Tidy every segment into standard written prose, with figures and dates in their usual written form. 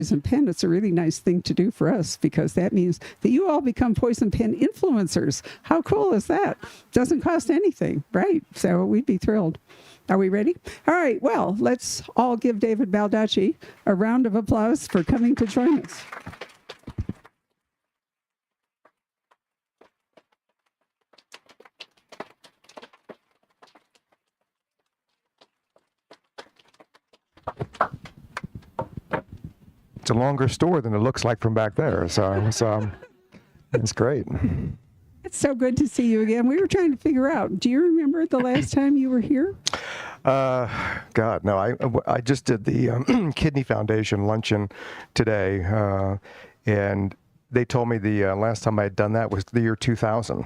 Poison Pen, it's a really nice thing to do for us because that means that you all become Poison Pen influencers. How cool is that? Doesn't cost anything, right? So we'd be thrilled. Are we ready? All right. Well, let's all give David Baldacci a round of applause for coming to join us. It's a longer story than it looks like from back there, so it's great. It's so good to see you again. We were trying to figure out, do you remember the last time you were here? God, no. I just did the Kidney Foundation luncheon today, and they told me the last time I had done that was the year 2000.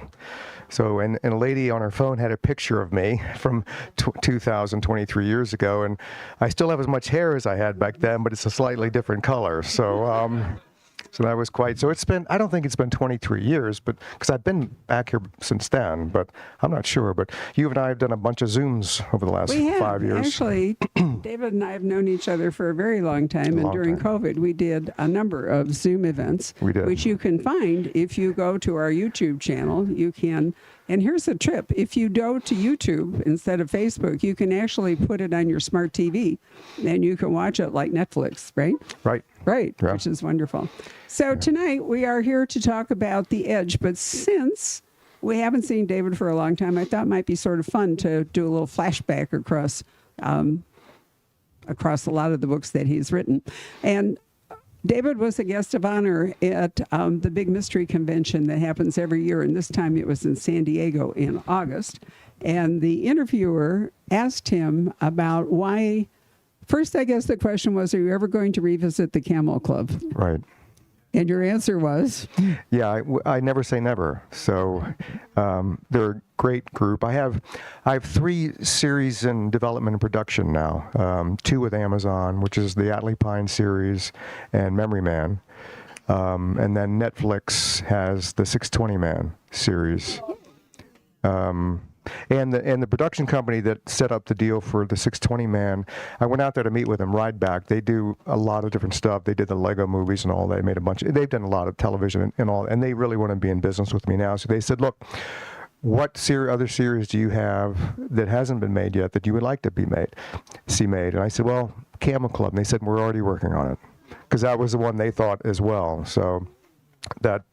So, and a lady on her phone had a picture of me from 23 years ago, and I still have as much hair as I had back then, but it's a slightly different color. So that was quite, so it's been, I don't think it's been 23 years, but, because I've been back here since then, but I'm not sure. But you and I have done a bunch of Zooms over the last 5 years. Actually, David and I have known each other for a very long time, and during COVID, we did a number of Zoom events, which you can find if you go to our YouTube channel. You can, and here's the trip, if you go to YouTube instead of Facebook, you can actually put it on your smart TV, and you can watch it like Netflix, right? Right, yeah. Which is wonderful. So tonight we are here to talk about The Edge, but since we haven't seen David for a long time, I thought it might be sort of fun to do a little flashback across a lot of the books that he's written. And David was a guest of honor at the big mystery convention that happens every year, and this time it was in San Diego in August. And the interviewer asked him about why. First, I guess the question was, are you ever going to revisit the Camel Club? Right. And your answer was? Yeah, I never say never. So they're a great group. I have 3 series in development and production now. 2 with Amazon, which is the Atlee Pine series and Memory Man. And then Netflix has the 620 Man series. And the production company that set up the deal for the 620 Man, I went out there to meet with them, Ride Back. They do a lot of different stuff. They did the Lego movies and all. They made a bunch. They've done a lot of television and all, and they really want to be in business with me now. So they said, look, what other series do you have that hasn't been made yet that you would like to see made? And I said, well, Camel Club. And they said, we're already working on it, because that was the one they thought as well. So that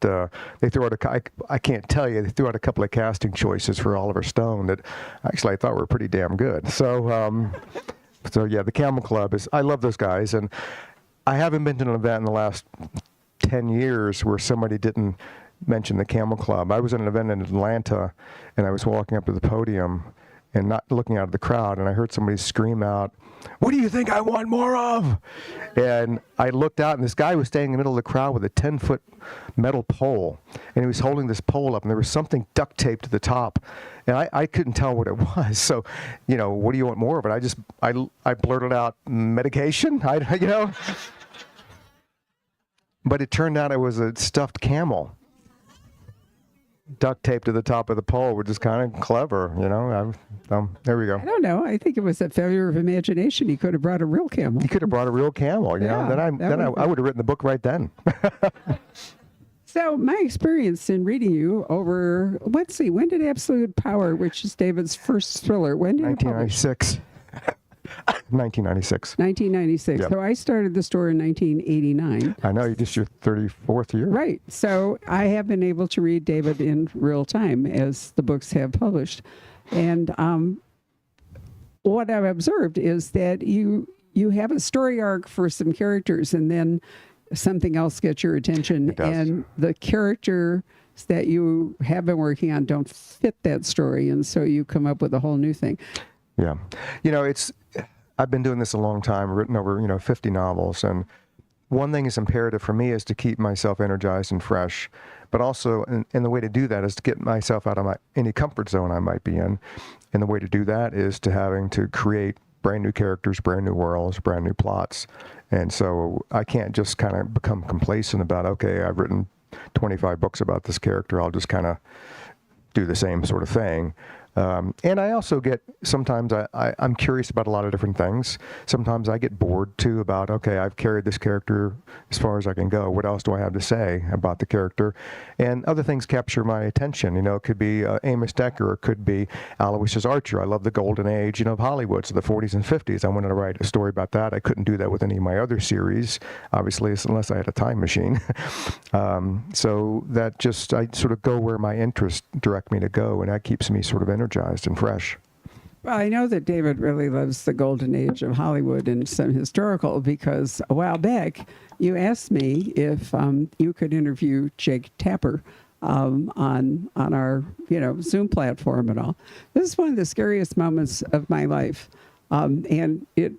they threw out I can't tell you, they threw out a couple of casting choices for Oliver Stone that actually I thought were pretty damn good. So yeah, the Camel Club I love those guys, and I haven't been to an event in the last 10 years where somebody didn't mention the Camel Club. I was at an event in Atlanta, and I was walking up to the podium and not looking out of the crowd, and I heard somebody scream out, "What do you think I want more of?" And I looked out, and this guy was standing in the middle of the crowd with a 10-foot metal pole, and he was holding this pole up, and there was something duct taped to the top, and I couldn't tell what it was. So, what do you want more of it? I blurted out, medication, But it turned out it was a stuffed camel, duct taped to the top of the pole, which is kind of clever, there we go. I don't know. I think it was a failure of imagination. He could have brought a real camel. He could have brought a real camel, Yeah, Then I would have written the book right then. So my experience in reading you over, let's see, when did Absolute Power, which is David's first thriller, when did it publish? 1996. 1996. 1996. Yep. So I started the store in 1989. I know, you just your 34th year. Right. So I have been able to read David in real time as the books have published. And what I've observed is that you have a story arc for some characters, and then something else gets your attention. It does. And the characters that you have been working on don't fit that story, and so you come up with a whole new thing. Yeah. I've been doing this a long time, written over, 50 novels, and one thing is imperative for me is to keep myself energized and fresh, but also, and the way to do that is to get myself out of any comfort zone I might be in, and the way to do that is to having to create brand new characters, brand new worlds, brand new plots, and so I can't just kind of become complacent about, okay, I've written 25 books about this character, I'll just kind of do the same sort of thing. And I also get, sometimes I'm curious about a lot of different things. Sometimes I get bored too about, okay, I've carried this character as far as I can go. What else do I have to say about the character? And other things capture my attention. It could be Amos Decker, it could be Aloysius Archer. I love the golden age, of Hollywood, so the 40s and 50s. I wanted to write a story about that. I couldn't do that with any of my other series, obviously, unless I had a time machine. So that I sort of go where my interests direct me to go, and that keeps me sort of energized and fresh. Well, I know that David really loves the golden age of Hollywood and some historical, because a while back you asked me if you could interview Jake Tapper on our Zoom platform and all. This is one of the scariest moments of my life, and it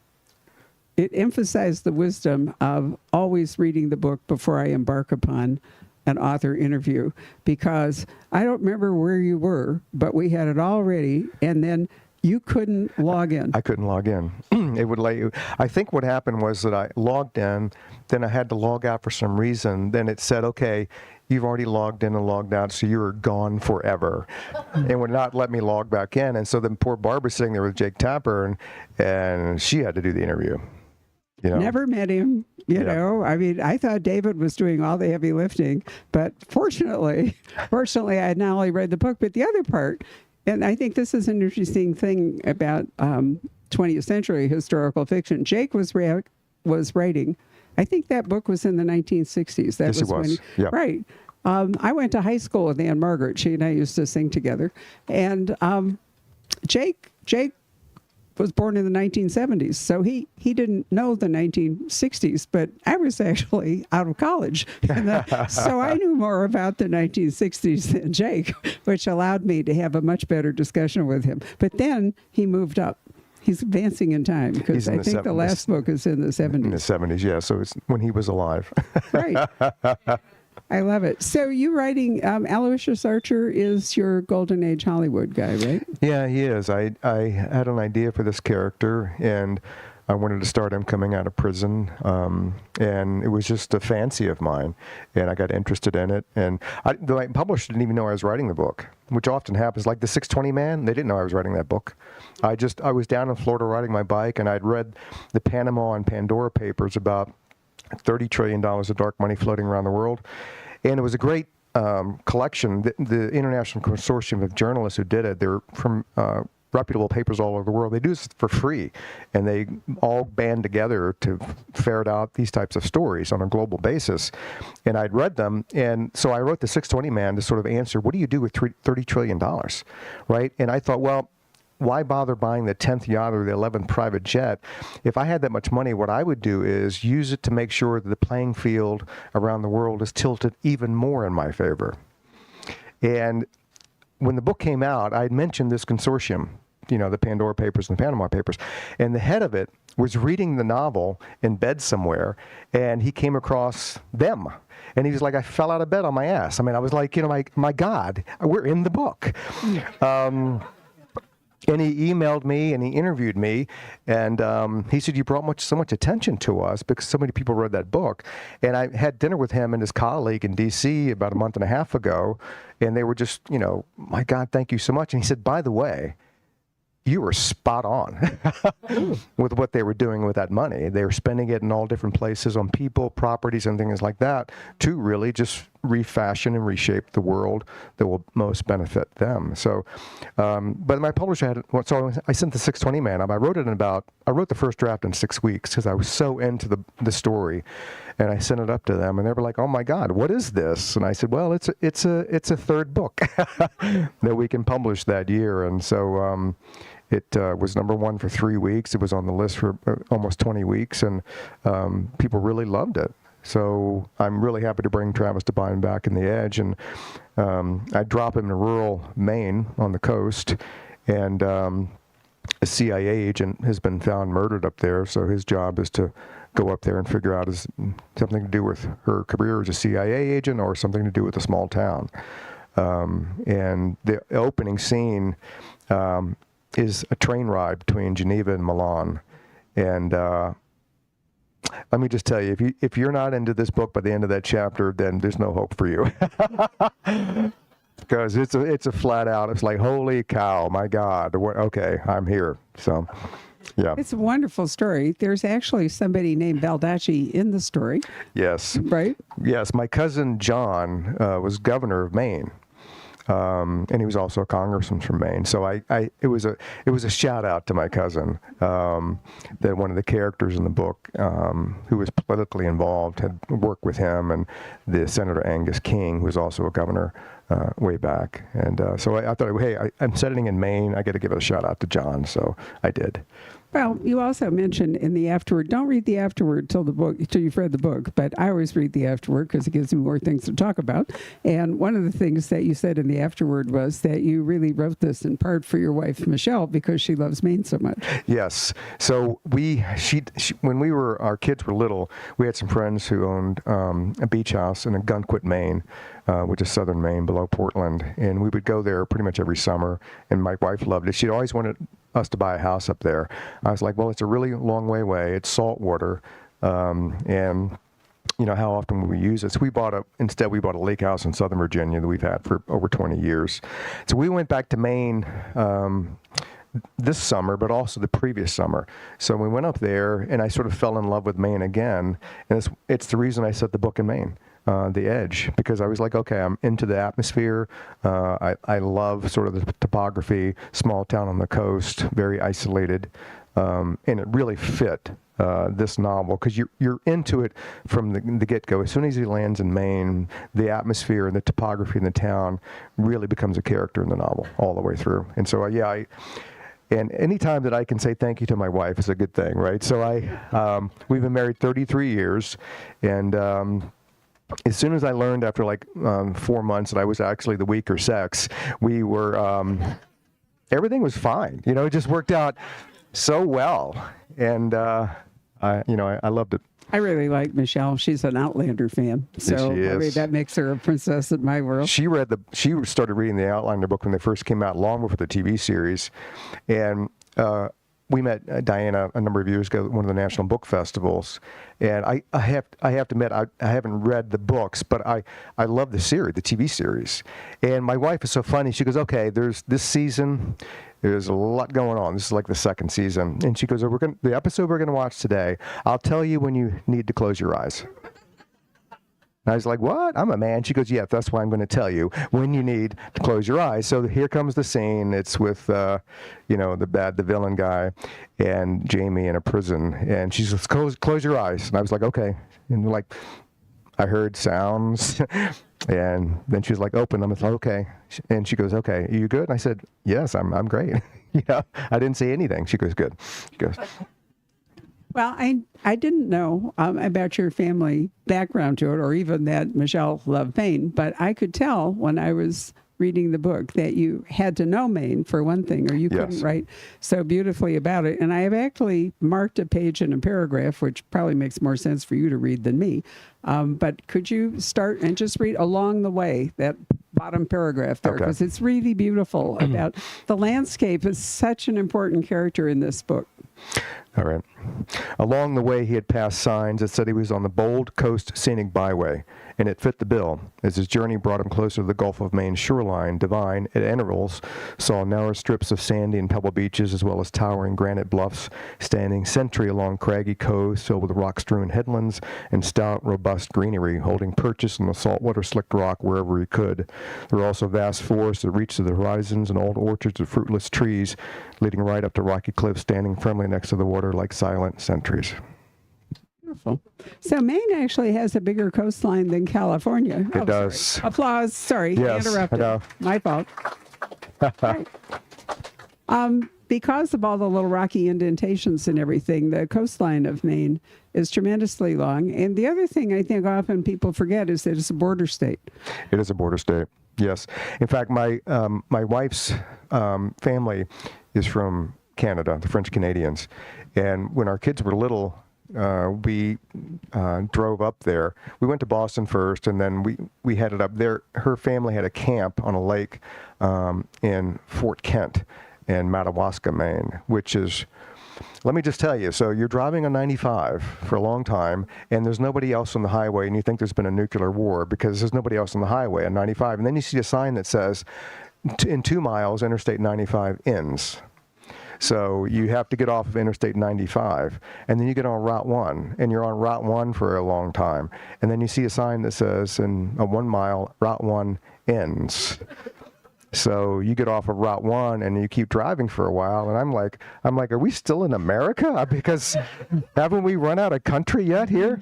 emphasized the wisdom of always reading the book before I embark upon an author interview, because I don't remember where you were, but we had it all ready, and then you couldn't log in. I couldn't log in. It would let you. I think what happened was that I logged in, then I had to log out for some reason. Then it said, okay, you've already logged in and logged out, so you're gone forever. And would not let me log back in. And so then poor Barbara sitting there with Jake Tapper, and she had to do the interview. Never met him, you know. I mean, I thought David was doing all the heavy lifting, but fortunately, I had not only read the book, but the other part, and I think this is an interesting thing about 20th century historical fiction. Jake was writing, I think that book was in the 1960s. Yes, it was. Yeah. Right. I went to high school with Ann Margaret. She and I used to sing together. And Jake was born in the 1970s, so he didn't know the 1960s, but I was actually out of college. So I knew more about the 1960s than Jake, which allowed me to have a much better discussion with him. But then he moved up. He's advancing in time, because I think the last book is in the 70s. In the 70s, yeah, so it's when he was alive. Right. I love it. So you writing, Aloysius Archer is your Golden Age Hollywood guy, right? Yeah, he is. I had an idea for this character, and I wanted to start him coming out of prison, and it was just a fancy of mine, and I got interested in it. And the publisher didn't even know I was writing the book, which often happens. Like the 620 Man, they didn't know I was writing that book. I was down in Florida riding my bike, and I'd read the Panama and Pandora Papers about $30 trillion of dark money floating around the world. And it was a great collection. The International Consortium of Journalists who did it, they're from reputable papers all over the world. They do this for free, and they all band together to ferret out these types of stories on a global basis. And I'd read them, and so I wrote the 620 Man to sort of answer, what do you do with $30 trillion, right? And I thought, well, why bother buying the 10th yacht or the 11th private jet? If I had that much money, what I would do is use it to make sure that the playing field around the world is tilted even more in my favor. And when the book came out, I had mentioned this consortium, the Pandora Papers and the Panama Papers, and the head of it was reading the novel in bed somewhere, and he came across them. And he was like, I fell out of bed on my ass. I mean, I was like, my God, we're in the book. And he emailed me and he interviewed me, and he said, you brought so much attention to us because so many people read that book. And I had dinner with him and his colleague in D.C. about a month and a half ago, and they were just, my God, thank you so much. And he said, by the way, you were spot on with what they were doing with that money. They were spending it in all different places on people, properties, and things like that to really just refashion and reshape the world that will most benefit them. So, but my publisher had, so I sent the 620 Man up. I wrote the first draft in 6 weeks because I was so into the story. And I sent it up to them, and they were like, "Oh my God, what is this?" And I said, "Well, it's a third book that we can publish that year." And so it was #1 for 3 weeks. It was on the list for almost 20 weeks, and people really loved it. So I'm really happy to bring Travis Devine back in The Edge, and I drop him in rural Maine on the coast, and a CIA agent has been found murdered up there. So his job is to go up there and figure out is something to do with her career as a CIA agent or something to do with a small town. And the opening scene is a train ride between Geneva and Milan. And let me just tell you, if you're not into this book by the end of that chapter, then there's no hope for you. because it's a flat out. It's like, holy cow, my God. Okay, I'm here. So, yeah. It's a wonderful story. There's actually somebody named Baldacci in the story. Yes. Right? Yes. My cousin John was governor of Maine. And he was also a congressman from Maine. So it was a shout out to my cousin, that one of the characters in the book, who was politically involved, had worked with him, and the Senator Angus King, who was also a governor way back. And so I thought, hey, I'm settling in Maine. I got to give a shout out to John. So I did. Well, you also mentioned in the afterword, don't read the afterword till you've read the book, but I always read the afterword because it gives me more things to talk about. And one of the things that you said in the afterword was that you really wrote this in part for your wife, Michelle, because she loves Maine so much. Yes. So when our kids were little, we had some friends who owned a beach house in Gunquit, Maine, which is southern Maine below Portland. And we would go there pretty much every summer. And my wife loved it. She'd always wanted us to buy a house up there. I was like, well, it's a really long way away. It's salt water. And how often would we use it? So we bought a lake house in Southern Virginia that we've had for over 20 years. So we went back to Maine this summer, but also the previous summer. So we went up there, and I sort of fell in love with Maine again. And it's the reason I set the book in Maine. The Edge, because I was like, okay, I'm into the atmosphere. I love sort of the topography, small town on the coast, very isolated, and it really fit this novel because you're into it from the get-go. As soon as he lands in Maine, the atmosphere and the topography in the town really becomes a character in the novel all the way through. And so, and any time that I can say thank you to my wife is a good thing, right? So we've been married 33 years, and as soon as I learned after 4 months that I was actually the weaker sex, we were, everything was fine. It just worked out so well. And, I loved it. I really like Michelle. She's an Outlander fan. So yes, she is. I mean, that makes her a princess in my world. She started reading the Outlander book when they first came out, long before the TV series. And, we met Diana a number of years ago at one of the national book festivals, and I have to admit I haven't read the books, but I love the series, the TV series. And my wife is so funny. She goes, "Okay, there's this season. There's a lot going on. This is like the second season." And she goes, "The episode we're going to watch today. I'll tell you when you need to close your eyes." And I was like, "What? I'm a man." She goes, "Yeah, that's why I'm going to tell you when you need to close your eyes." So here comes the scene. It's with, the villain guy and Jamie in a prison. And she says, close your eyes. And I was like, "Okay." And I heard sounds. And then she was like, "Open them." I was like, "Okay." And she goes, "Okay, are you good?" And I said, "Yes, I'm great." I didn't say anything. She goes, "Good." She goes, well, I didn't know about your family background to it, or even that Michelle loved Maine, but I could tell when I was reading the book that you had to know Maine for one thing, or you couldn't write so beautifully about it. And I have actually marked a page in a paragraph, which probably makes more sense for you to read than me. But could you start and just read along the way that bottom paragraph there, because it's really beautiful about the landscape is such an important character in this book. All right. Along the way, he had passed signs that said he was on the Bold Coast Scenic Byway, and it fit the bill. As his journey brought him closer to the Gulf of Maine shoreline, Divine, at intervals, saw narrow strips of sandy and pebble beaches, as well as towering granite bluffs standing sentry along craggy coves filled with rock-strewn headlands and stout, robust greenery, holding purchase on the saltwater slicked rock wherever he could. There were also vast forests that reached to the horizons and old orchards of fruitless trees, leading right up to rocky cliffs standing firmly next to the water like silent sentries. Beautiful. So Maine actually has a bigger coastline than California. It does. Sorry. Applause. Sorry, yes, I interrupted. I know. My fault. Right. Because of all the little rocky indentations and everything, the coastline of Maine is tremendously long. And the other thing I think often people forget is that it's a border state. It is a border state, yes. In fact, my wife's family is from Canada, the French Canadians. And when our kids were little, we drove up there. We went to Boston first, and then we headed up there. Her family had a camp on a lake in Fort Kent in Madawaska, Maine, which is let me just tell you, so you're driving on 95 for a long time, and there's nobody else on the highway, and you think there's been a nuclear war because there's nobody else on the highway on 95. And then you see a sign that says, in 2 miles, Interstate 95 ends. So you have to get off of Interstate 95, and then you get on Route 1, and you're on Route 1 for a long time. And then you see a sign that says, in 1 mile, Route 1 ends. So you get off of Route 1 and you keep driving for a while, and I'm like, are we still in America? Because haven't we run out of country yet here?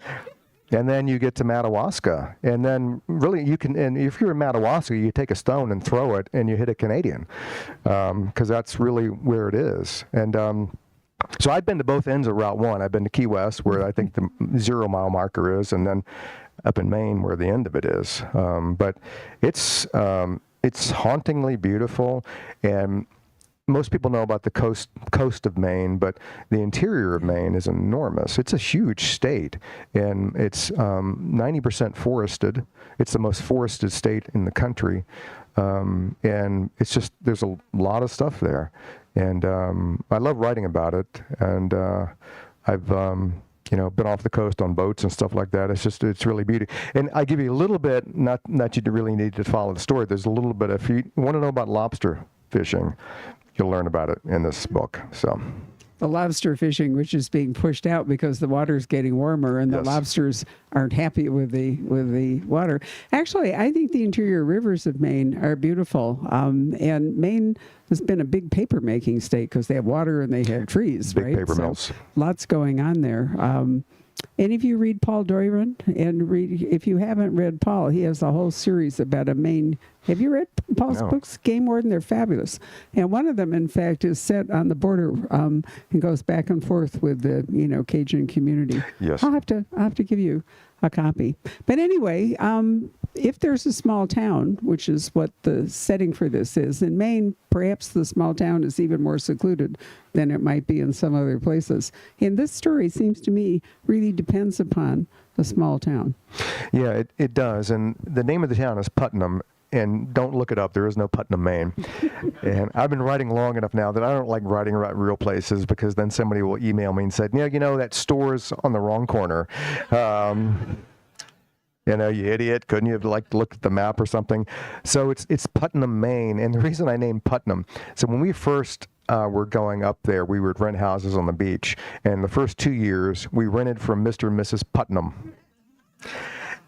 And then you get to Madawaska, and then really you can, and if you're in Madawaska, you take a stone and throw it, and you hit a Canadian, because that's really where it is. And so I've been to both ends of Route 1. I've been to Key West, where I think the 0 mile marker is, and then up in Maine, where the end of it is. But it's hauntingly beautiful, and most people know about the coast of Maine, but the interior of Maine is enormous. It's a huge state, and it's 90% forested. It's the most forested state in the country, and it's just, there's a lot of stuff there, and I love writing about it. And I've been off the coast on boats and stuff like that. It's really beautiful. And I give you a little bit, not that you really need to follow the story. There's a little bit, if you want to know about lobster fishing, you'll learn about it in this book. So the lobster fishing, which is being pushed out because the water's getting warmer, and the lobsters aren't happy with the water. Actually, I think the interior rivers of Maine are beautiful. And Maine has been a big paper making state because they have water and they have trees, big right? Paper mills. Lots going on there. And if you read Paul Doiron, if you haven't read Paul, he has a whole series about a Maine. Have you read Paul's books? Game Warden, they're fabulous. And one of them, in fact, is set on the border and goes back and forth with the Cajun community. Yes, I'll have to give you a copy. But anyway, if there's a small town, which is what the setting for this is, in Maine, perhaps the small town is even more secluded than it might be in some other places. And this story seems to me really depends upon a small town. Yeah, it does. And the name of the town is Putnam. And don't look it up. There is no Putnam, Maine. And I've been writing long enough now that I don't like writing about real places, because then somebody will email me and say, that store's on the wrong corner. You idiot. Couldn't you have looked at the map or something? So it's Putnam, Maine. And the reason I named Putnam, so when we first were going up there, we would rent houses on the beach. And the first 2 years, we rented from Mr. and Mrs. Putnam.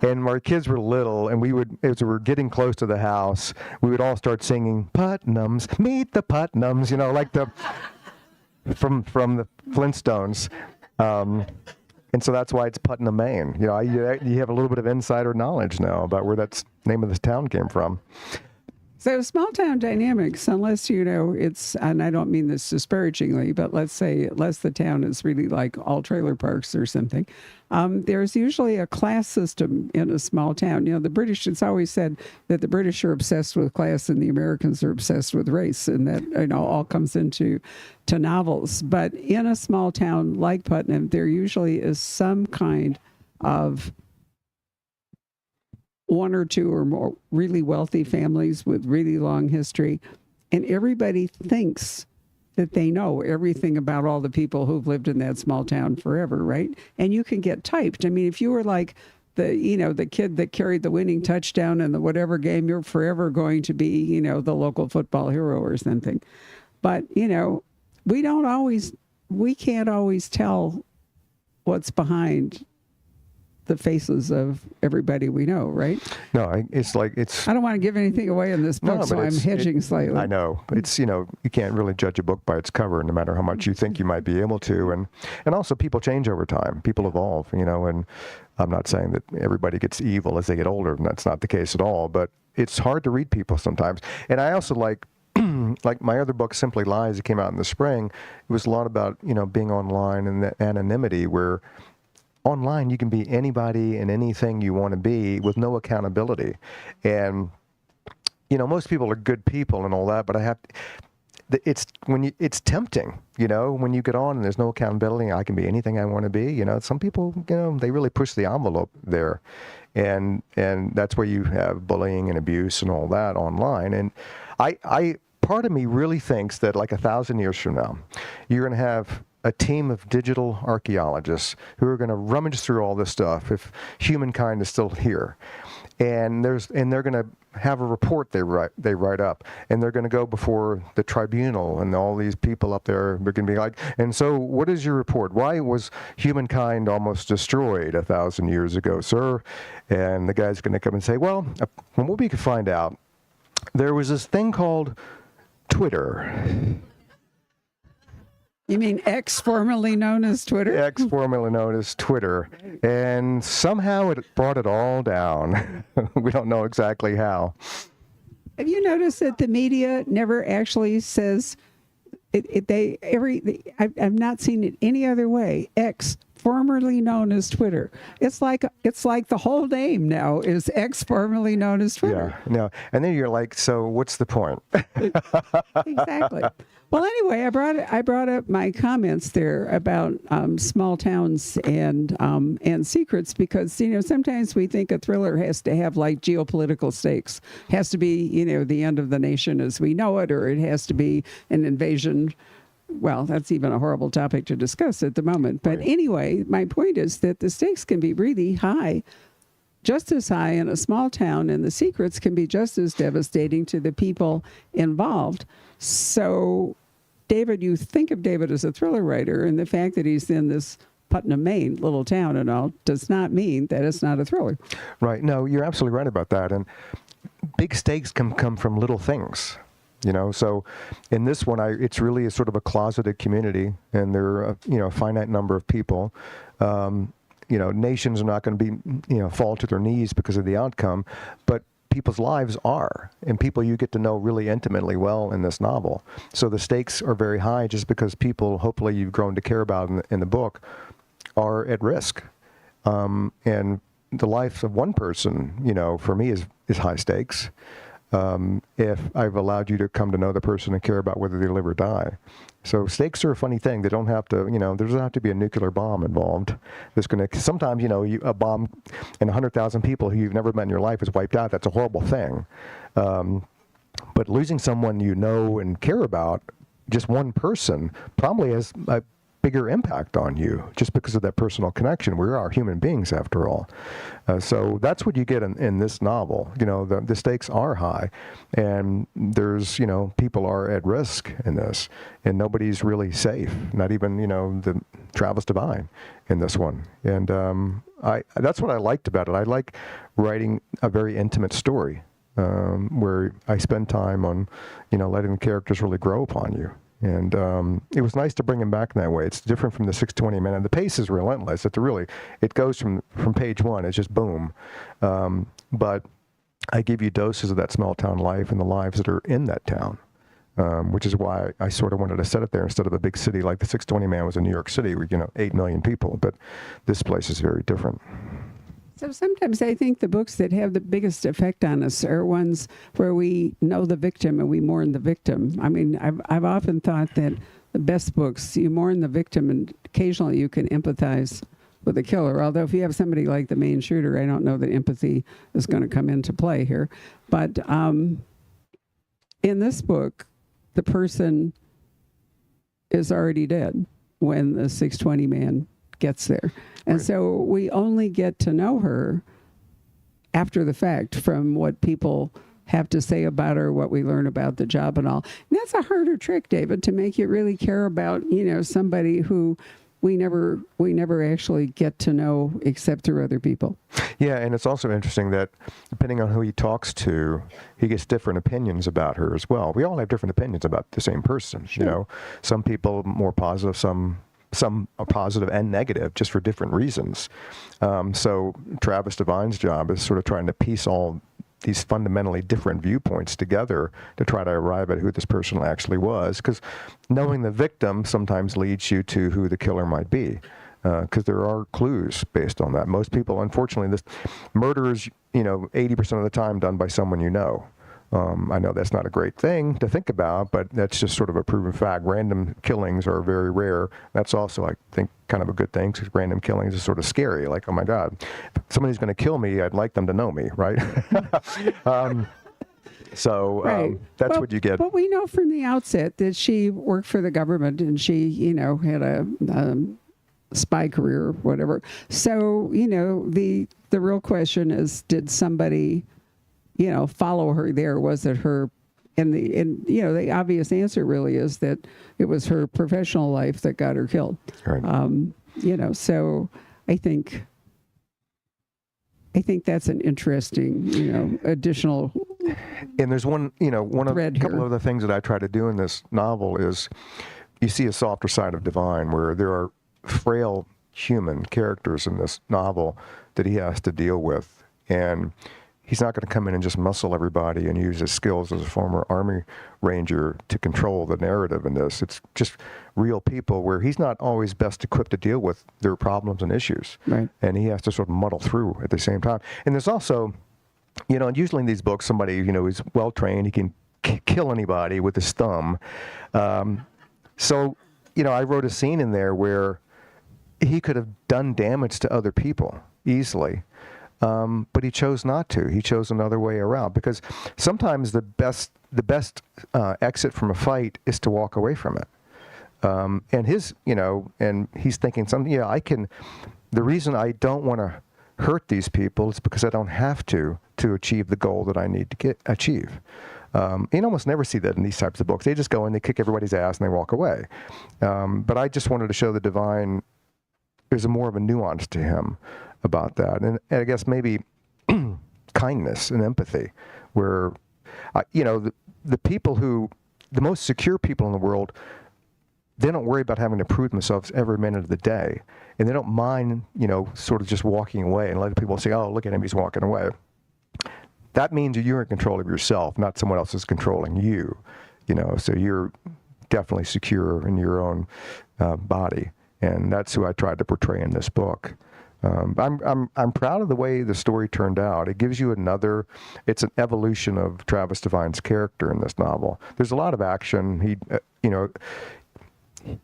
And our kids were little, and we would, as we were getting close to the house, we would all start singing, "Putnams, meet the Putnams," like the from the Flintstones. And so that's why it's Putnam, Maine. You have a little bit of insider knowledge now about where that name of this town came from. So small town dynamics, unless it's, and I don't mean this disparagingly, but let's say unless the town is really like all trailer parks or something, there's usually a class system in a small town. The British, it's always said that the British are obsessed with class and the Americans are obsessed with race, and that all comes into novels. But in a small town like Putnam, there usually is some kind of one or two or more really wealthy families with really long history, and everybody thinks that they know everything about all the people who've lived in that small town forever, right? And you can get typed. I mean, if you were like the kid that carried the winning touchdown in the whatever game, you're forever going to be, the local football hero or something. But, we can't always tell what's behind the faces of everybody we know, right? No, I don't want to give anything away in this book, so I'm hedging slightly. I know. It's, you can't really judge a book by its cover, no matter how much you think you might be able to. And also people change over time. People evolve, and I'm not saying that everybody gets evil as they get older, and that's not the case at all, but it's hard to read people sometimes. And I also like my other book, Simply Lies, that came out in the spring. It was a lot about, being online and the anonymity, where online, you can be anybody and anything you want to be with no accountability. And, most people are good people and all that, but it's tempting, when you get on and there's no accountability. I can be anything I want to be. Some people, they really push the envelope there. And that's where you have bullying and abuse and all that online. And part of me really thinks that like 1,000 years from now, you're going to have a team of digital archaeologists who are going to rummage through all this stuff if humankind is still here. And they're going to have a report they write up, and they're going to go before the tribunal, and all these people up there are going to be like, and so what is your report? Why was humankind almost destroyed 1,000 years ago, sir? And the guy's going to come and say, well, from what we could find out, there was this thing called Twitter. You mean X, formerly known as Twitter? X, formerly known as Twitter. And somehow it brought it all down. We don't know exactly how. Have you noticed that the media never actually says I've not seen it any other way. X, formerly known as Twitter. It's like the whole name now is X, formerly known as Twitter. Yeah, no. And then you're like, so what's the point? Exactly. Well, anyway, I brought up my comments there about small towns and secrets because sometimes we think a thriller has to have like geopolitical stakes, has to be the end of the nation as we know it, or it has to be an invasion. Well, that's even a horrible topic to discuss at the moment. But anyway, my point is that the stakes can be really high, just as high in a small town, and the secrets can be just as devastating to the people involved. So, David, you think of David as a thriller writer, and the fact that he's in this Putnam, Maine little town and all does not mean that it's not a thriller. Right. No, you're absolutely right about that. And big stakes can come from little things. So in this one, it's really a sort of a closeted community, and there are, a finite number of people. Nations are not going to be, fall to their knees because of the outcome, but people's lives are, and people you get to know really intimately well in this novel. So the stakes are very high just because people, hopefully you've grown to care about in the book, are at risk. And the life of one person, for me is high stakes. If I've allowed you to come to know the person and care about whether they live or die. So stakes are a funny thing. They don't have to, there doesn't have to be a nuclear bomb involved. There's sometimes, a bomb and 100,000 people who you've never met in your life is wiped out. That's a horrible thing. But losing someone you know and care about, just one person, probably has a bigger impact on you just because of that personal connection. We are human beings after all. So that's what you get in this novel. The stakes are high, and there's, people are at risk in this, and nobody's really safe, not even, the Travis Devine in this one. And that's what I liked about it. I like writing a very intimate story where I spend time on, letting the characters really grow upon you. And it was nice to bring him back in that way. It's different from the 620 Men, and the pace is relentless. It goes from page one. It's just boom. But I give you doses of that small town life and the lives that are in that town, which is why I sort of wanted to set it there instead of a big city like the 620 Man was in New York City, where 8 million people. But this place is very different. So sometimes I think the books that have the biggest effect on us are ones where we know the victim and we mourn the victim. I mean, I've often thought that the best books, you mourn the victim and occasionally you can empathize with the killer. Although if you have somebody like the main shooter, I don't know that empathy is going to come into play here. But in this book, the person is already dead when the 620 Man gets there. And so we only get to know her after the fact from what people have to say about her, what we learn about the job and all. And that's a harder trick, David, to make you really care about, somebody who we never actually get to know except through other people. Yeah, and it's also interesting that depending on who he talks to, he gets different opinions about her as well. We all have different opinions about the same person, Sure. Some people more positive, some are positive and negative, just for different reasons. So Travis Devine's job is sort of trying to piece all these fundamentally different viewpoints together to try to arrive at who this person actually was. Because knowing the victim sometimes leads you to who the killer might be. Because there are clues based on that. Most people, unfortunately, this murder is, 80% of the time done by someone you know. I know that's not a great thing to think about, but that's just sort of a proven fact. Random killings are very rare. That's also, I think, kind of a good thing, because random killings is sort of scary. Like, oh my God, if somebody's going to kill me, I'd like them to know me, right? So right. that's what you get. But we know from the outset that she worked for the government and she, had a spy career or whatever. So, the real question is, did somebody, follow her there? Was it her? And the obvious answer really is that it was her professional life that got her killed. Right. So I think that's an interesting, additional. And there's a couple of the things that I try to do in this novel is you see a softer side of Divine where there are frail human characters in this novel that he has to deal with. And he's not going to come in and just muscle everybody and use his skills as a former Army Ranger to control the narrative in this. It's just real people where he's not always best equipped to deal with their problems and issues. Right. And he has to sort of muddle through at the same time. And there's also, and usually in these books, somebody, is well-trained. He can kill anybody with his thumb. So, I wrote a scene in there where he could have done damage to other people easily. But he chose not to. He chose another way around because sometimes the best exit from a fight is to walk away from it. And he's thinking something. The reason I don't want to hurt these people is because I don't have to achieve the goal that I need to achieve. You almost never see that in these types of books. They just go and they kick everybody's ass and they walk away. But I just wanted to show the Divine. There's more of a nuance to him about that, and I guess maybe kindness and empathy, where the people the most secure people in the world, they don't worry about having to prove themselves every minute of the day, and they don't mind sort of just walking away and letting people say, "Oh, look at him, he's walking away." That means you're in control of yourself, not someone else is controlling you. So you're definitely secure in your own body, and that's who I tried to portray in this book. I'm proud of the way the story turned out. It gives you it's an evolution of Travis Divine's character in this novel. There's a lot of action.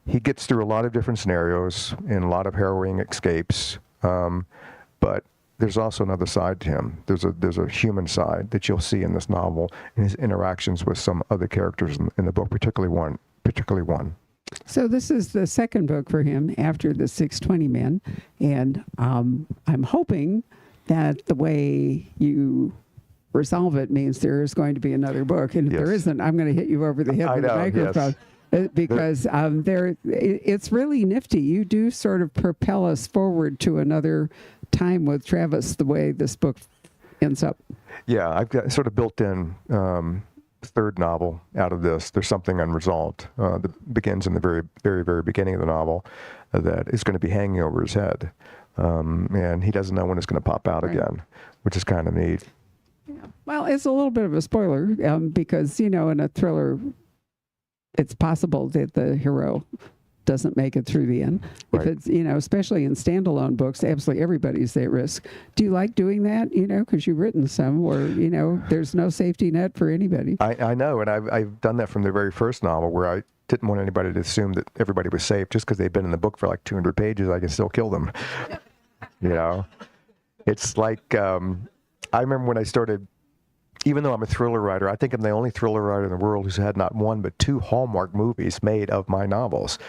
He gets through a lot of different scenarios and a lot of harrowing escapes. But there's also another side to him. There's a human side that you'll see in this novel in his interactions with some other characters in the book, particularly one. So this is the second book for him after the 620 Men, and I'm hoping that the way you resolve it means there is going to be another book, and if there isn't, I'm going to hit you over the head with a microphone. Yes. Because it's really nifty. You do sort of propel us forward to another time with Travis, the way this book ends up. Yeah, I've got sort of built in third novel out of this. There's something unresolved that begins in the very, very, very beginning of the novel that is going to be hanging over his head. And he doesn't know when it's going to pop out again, which is kind of neat. Yeah. Well, it's a little bit of a spoiler because, in a thriller, it's possible that the hero doesn't make it through the end. Right. If it's, especially in standalone books, absolutely everybody's at risk. Do you like doing that, because you've written some where, there's no safety net for anybody? I know, and I've done that from the very first novel where I didn't want anybody to assume that everybody was safe just because they've been in the book for like 200 pages, I can still kill them. It's like, I remember when I started, even though I'm a thriller writer, I think I'm the only thriller writer in the world who's had not one but two Hallmark movies made of my novels.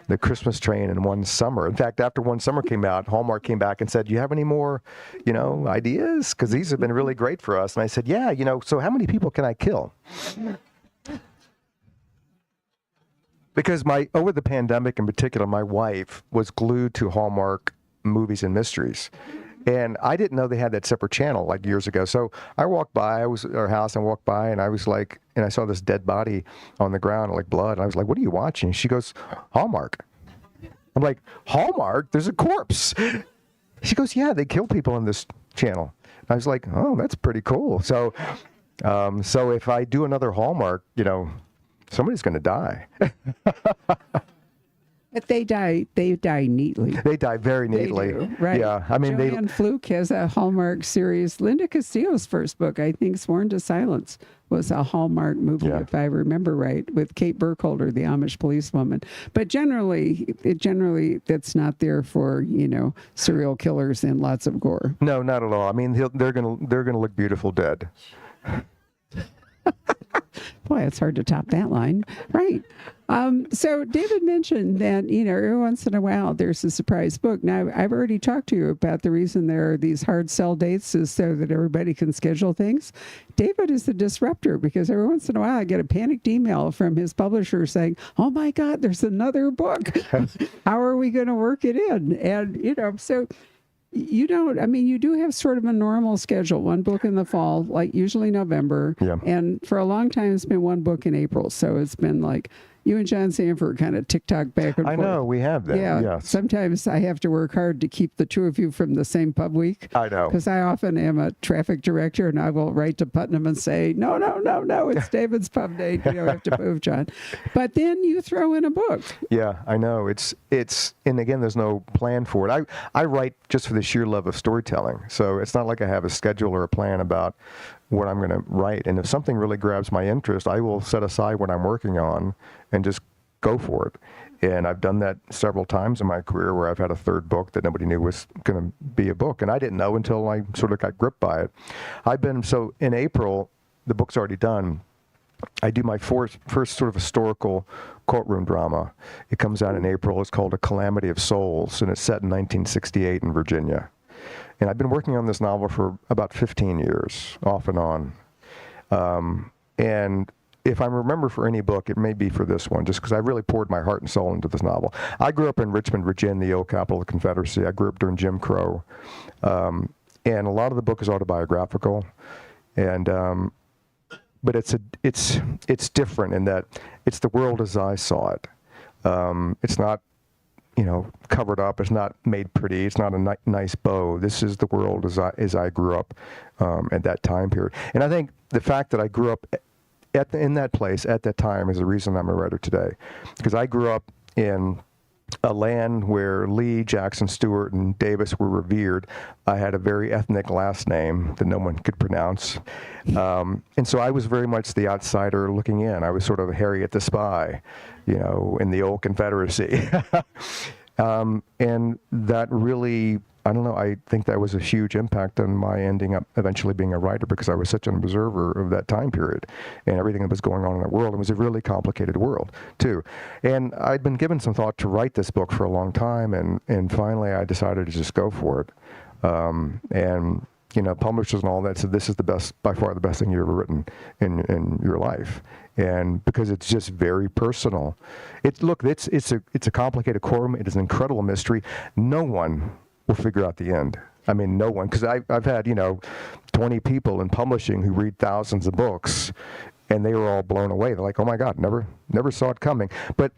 The Christmas Train and One Summer. In fact, after One Summer came out, Hallmark came back and said, "Do you have any more, ideas? Because these have been really great for us." And I said, "Yeah, so how many people can I kill?" Because over the pandemic in particular, my wife was glued to Hallmark movies and mysteries. And I didn't know they had that separate channel like years ago. So I walked by, I was at our house, and walked by, and I was like, and I saw this dead body on the ground, like blood. And I was like, "What are you watching?" She goes, "Hallmark." I'm like, "Hallmark? There's a corpse." She goes, "Yeah, they kill people on this channel." I was like, "Oh, that's pretty cool." So if I do another Hallmark, somebody's going to die. But they die neatly. They die very neatly. They do, right. Yeah. I mean, Joanne Fluke has a Hallmark series. Linda Castillo's first book, I think, Sworn to Silence, was a Hallmark movie, if I remember right, with Kate Burkholder, the Amish policewoman. But generally, that's not there for, serial killers and lots of gore. No, not at all. I mean, they're gonna look beautiful dead. Boy, it's hard to top that line. Right. So David mentioned that, every once in a while there's a surprise book. Now, I've already talked to you about the reason there are these hard sell dates is so that everybody can schedule things. David is the disruptor because every once in a while I get a panicked email from his publisher saying, oh my God, there's another book. How are we going to work it in? And, so you do have sort of a normal schedule, one book in the fall, like usually November. Yeah. And for a long time, it's been one book in April. So it's been like you and John Sanford kind of tick-tock back and forth. I know, we have that. Yeah. Yes. Sometimes I have to work hard to keep the two of you from the same pub week. I know. Because I often am a traffic director and I will write to Putnam and say, no, it's David's pub date. You don't have to move, John. But then you throw in a book. Yeah, I know. It's and again, there's no plan for it. I write just for the sheer love of storytelling. So it's not like I have a schedule or a plan about what I'm going to write. And if something really grabs my interest, I will set aside what I'm working on and just go for it. And I've done that several times in my career where I've had a third book that nobody knew was going to be a book. And I didn't know until I sort of got gripped by it. So in April, the book's already done. I do my first sort of historical courtroom drama. It comes out in April. It's called A Calamity of Souls, and it's set in 1968 in Virginia. And I've been working on this novel for about 15 years, off and on. And if I remember for any book, it may be for this one, just because I really poured my heart and soul into this novel. I grew up in Richmond, Virginia, the old capital of the Confederacy. I grew up during Jim Crow. And a lot of the book is autobiographical. And but it's different in that it's the world as I saw it. It's not, covered up. It's not made pretty. It's not a nice bow. This is the world as I grew up at that time period. And I think the fact that I grew up in that place at that time is the reason I'm a writer today, because I grew up in a land where Lee, Jackson, Stewart, and Davis were revered. I had a very ethnic last name that no one could pronounce. And so I was very much the outsider looking in. I was sort of Harriet the Spy, in the old Confederacy. And that really, I don't know, I think that was a huge impact on my ending up eventually being a writer, because I was such an observer of that time period and everything that was going on in that world. It was a really complicated world, too. And I'd been given some thought to write this book for a long time, and finally I decided to just go for it. And publishers and all that said, this is by far the best thing you've ever written in your life. And because it's just very personal. It's a complicated courtroom. It is an incredible mystery. No one will figure out the end. I mean, no one, because I've had 20 people in publishing who read thousands of books, and they were all blown away. They're like, oh my God, never saw it coming. But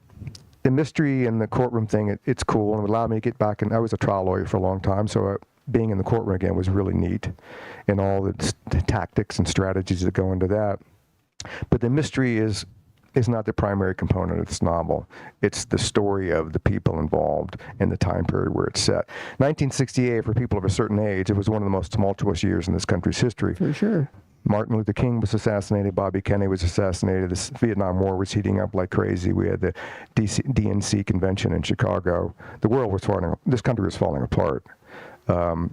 the mystery and the courtroom thing, it's cool, and it allowed me to get back. And I was a trial lawyer for a long time, so being in the courtroom again was really neat, and all the tactics and strategies that go into that. But the mystery is not the primary component of this novel. It's the story of the people involved and the time period where it's set. 1968, for people of a certain age, it was one of the most tumultuous years in this country's history. For sure. Martin Luther King was assassinated. Bobby Kennedy was assassinated. The Vietnam War was heating up like crazy. We had the DNC convention in Chicago. The world was this country was falling apart. And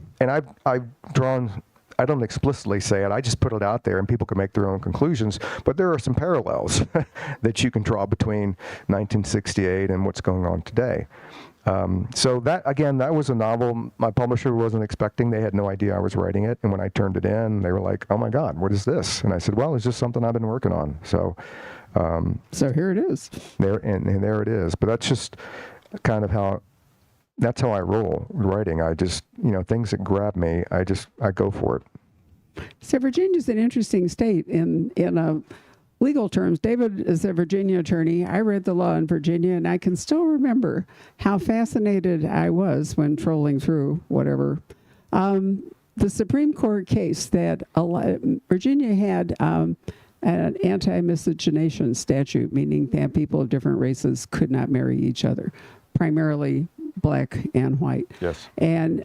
I've drawn, I don't explicitly say it, I just put it out there and people can make their own conclusions, but there are some parallels that you can draw between 1968 and what's going on today. So that was a novel my publisher wasn't expecting. They had no idea I was writing it. And when I turned it in, they were like, oh my God, what is this? And I said, well, it's just something I've been working on. So here it is. There it is. But that's just kind of that's how I roll writing. I just, things that grab me, I go for it. So Virginia's an interesting state in legal terms. David is a Virginia attorney. I read the law in Virginia, and I can still remember how fascinated I was when trolling through whatever. The Supreme Court case that Virginia had an anti-miscegenation statute, meaning that people of different races could not marry each other, primarily black and white. Yes. And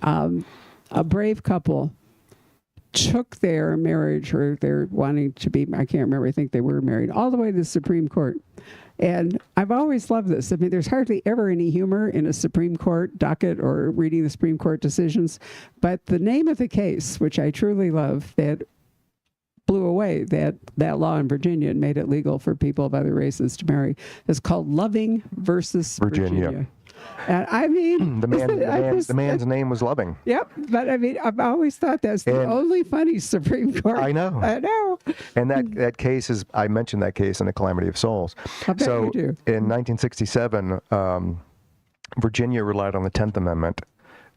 a brave couple took their marriage, or their wanting to be, I can't remember, I think they were married, all the way to the Supreme Court. And I've always loved this. I mean, there's hardly ever any humor in a Supreme Court docket or reading the Supreme Court decisions. But the name of the case, which I truly love, that blew away that law in Virginia and made it legal for people of other races to marry. It's called Loving versus Virginia. And I mean, the man's name was Loving. Yep, but I mean, I've always thought that's the only funny Supreme Court. I know. And that case is, I mentioned that case in the Calamity of Souls. I bet you do. In 1967, Virginia relied on the 10th Amendment,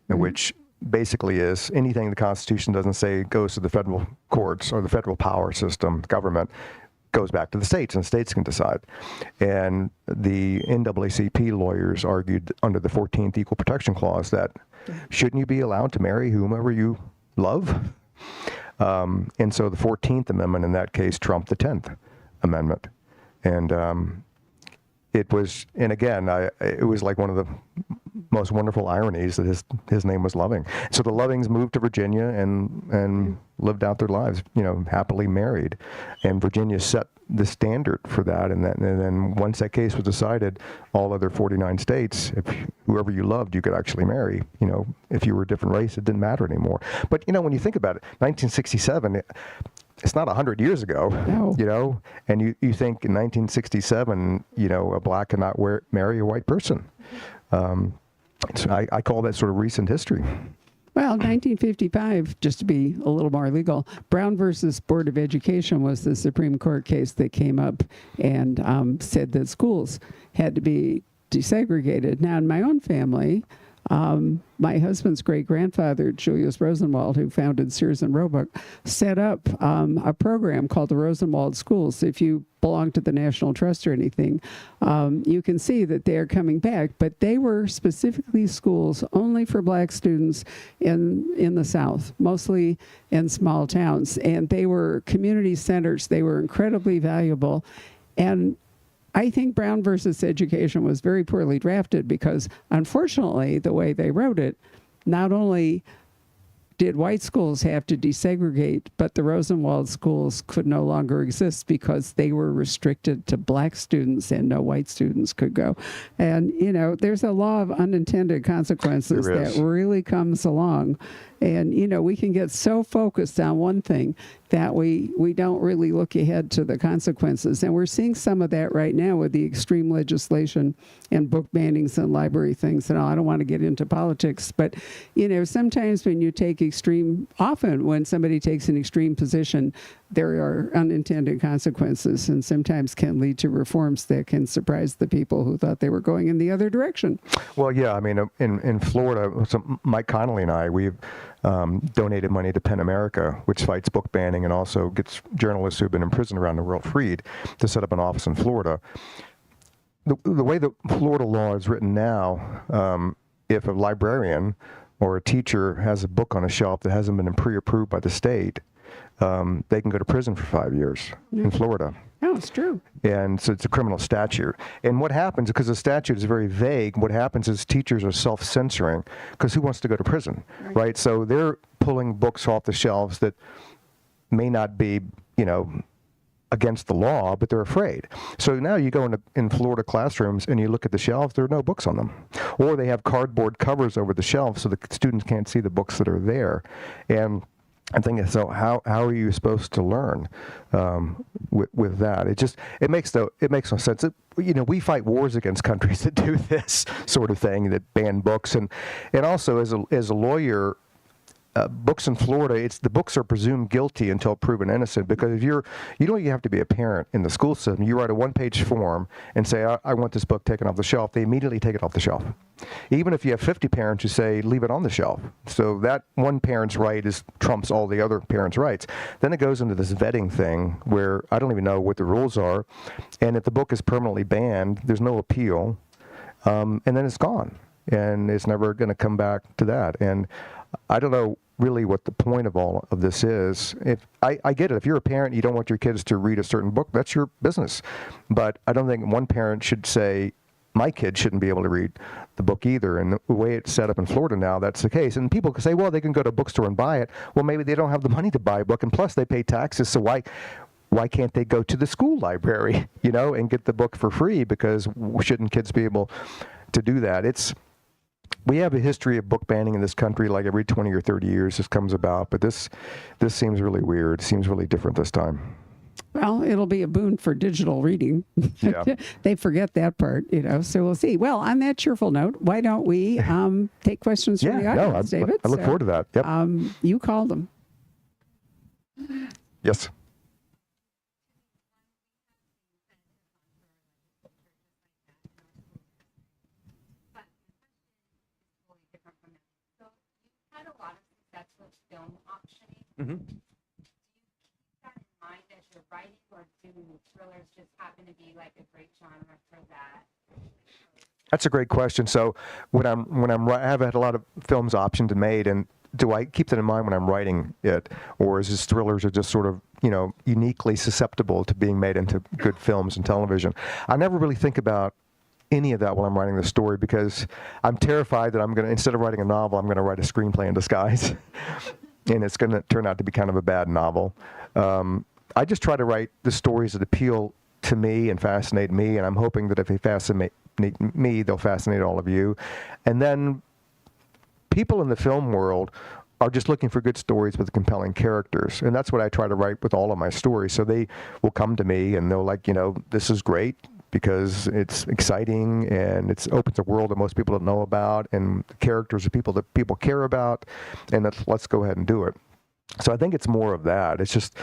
which basically is anything the Constitution doesn't say goes to the federal courts or the federal power system, government, goes back to the states, and states can decide. And the NAACP lawyers argued under the 14th Equal Protection Clause that shouldn't you be allowed to marry whomever you love? And so the 14th Amendment in that case trumped the 10th Amendment. And it was, and again, it was like one of the most wonderful ironies that his name was Loving. So the Lovings moved to Virginia and lived out their lives, happily married. And Virginia set the standard for that. And then once that case was decided, all other 49 states, if whoever you loved, you could actually marry. If you were a different race, it didn't matter anymore. But when you think about it, 1967. It's not 100 years ago, no. And you think in 1967, a black cannot marry a white person. So I call that sort of recent history. Well, 1955, just to be a little more legal, Brown versus Board of Education was the Supreme Court case that came up and said that schools had to be desegregated. Now, in my own family, my husband's great-grandfather, Julius Rosenwald, who founded Sears and Roebuck, set up a program called the Rosenwald Schools. If you belong to the National Trust or anything, you can see that they are coming back. But they were specifically schools only for black students in the South, mostly in small towns. And they were community centers. They were incredibly valuable. And I think Brown versus Education was very poorly drafted because, unfortunately, the way they wrote it, not only did white schools have to desegregate, but the Rosenwald schools could no longer exist because they were restricted to black students and no white students could go. And, there's a law of unintended consequences that really comes along. And, we can get so focused on one thing that we don't really look ahead to the consequences. And we're seeing some of that right now with the extreme legislation and book bannings and library things. And I don't want to get into politics, but, sometimes when you take often when somebody takes an extreme position, there are unintended consequences and sometimes can lead to reforms that can surprise the people who thought they were going in the other direction. Well, yeah, I mean, in Florida, Mike Connolly and I, we've donated money to PEN America, which fights book banning and also gets journalists who've been imprisoned around the world freed, to set up an office in Florida. The way the Florida law is written now, if a librarian or a teacher has a book on a shelf that hasn't been pre-approved by the state, they can go to prison for 5 years in Florida. Oh, it's true. And so it's a criminal statute. And what happens, because the statute is very vague, what happens is teachers are self-censoring, because who wants to go to prison, right? So they're pulling books off the shelves that may not be, against the law, but they're afraid. So now you go in Florida classrooms and you look at the shelves, there are no books on them. Or they have cardboard covers over the shelves so the students can't see the books that are there. And I'm thinking, so how are you supposed to learn with that? It makes no sense. We fight wars against countries that do this sort of thing, that ban books, and also as a lawyer. Books in Florida, the books are presumed guilty until proven innocent, because if you have to be a parent in the school system. You write a one-page form and say, I want this book taken off the shelf. They immediately take it off the shelf. Even if you have 50 parents who say, leave it on the shelf. So that one parent's right trumps all the other parents' rights. Then it goes into this vetting thing where I don't even know what the rules are. And if the book is permanently banned, there's no appeal. And then it's gone. And it's never going to come back to that. And I don't know really what the point of all of this is. If I get it. If you're a parent, you don't want your kids to read a certain book, that's your business. But I don't think one parent should say, my kid shouldn't be able to read the book either. And the way it's set up in Florida now, that's the case. And people can say, well, they can go to a bookstore and buy it. Well, maybe they don't have the money to buy a book, and plus they pay taxes, so why can't they go to the school library, and get the book for free? Because shouldn't kids be able to do that? we have a history of book banning in this country. Like every 20 or 30 years, this comes about. But this seems really weird. It seems really different this time. Well, it'll be a boon for digital reading. Yeah. They forget that part, so we'll see. Well, on that cheerful note, why don't we take questions from the audience, David? I look forward to that. Yep. You called them. Yes. Film optioning. Mm-hmm. Do you keep that in mind as you're writing, or do thrillers just happen to be like a great genre for that? That's a great question. So when I have had a lot of films optioned and made, and do I keep that in mind when I'm writing it, or is this thrillers are just sort of uniquely susceptible to being made into good films and television? I never really think about any of that while I'm writing the story, because I'm terrified that instead of writing a novel, I'm going to write a screenplay in disguise. And it's going to turn out to be kind of a bad novel. I just try to write the stories that appeal to me and fascinate me, and I'm hoping that if they fascinate me, they'll fascinate all of you. And then people in the film world are just looking for good stories with compelling characters. And that's what I try to write with all of my stories. So they will come to me and they'll like, this is great, because it's exciting and it opens a world that most people don't know about, and the characters are people that people care about, and let's go ahead and do it. So I think it's more of that. It's just,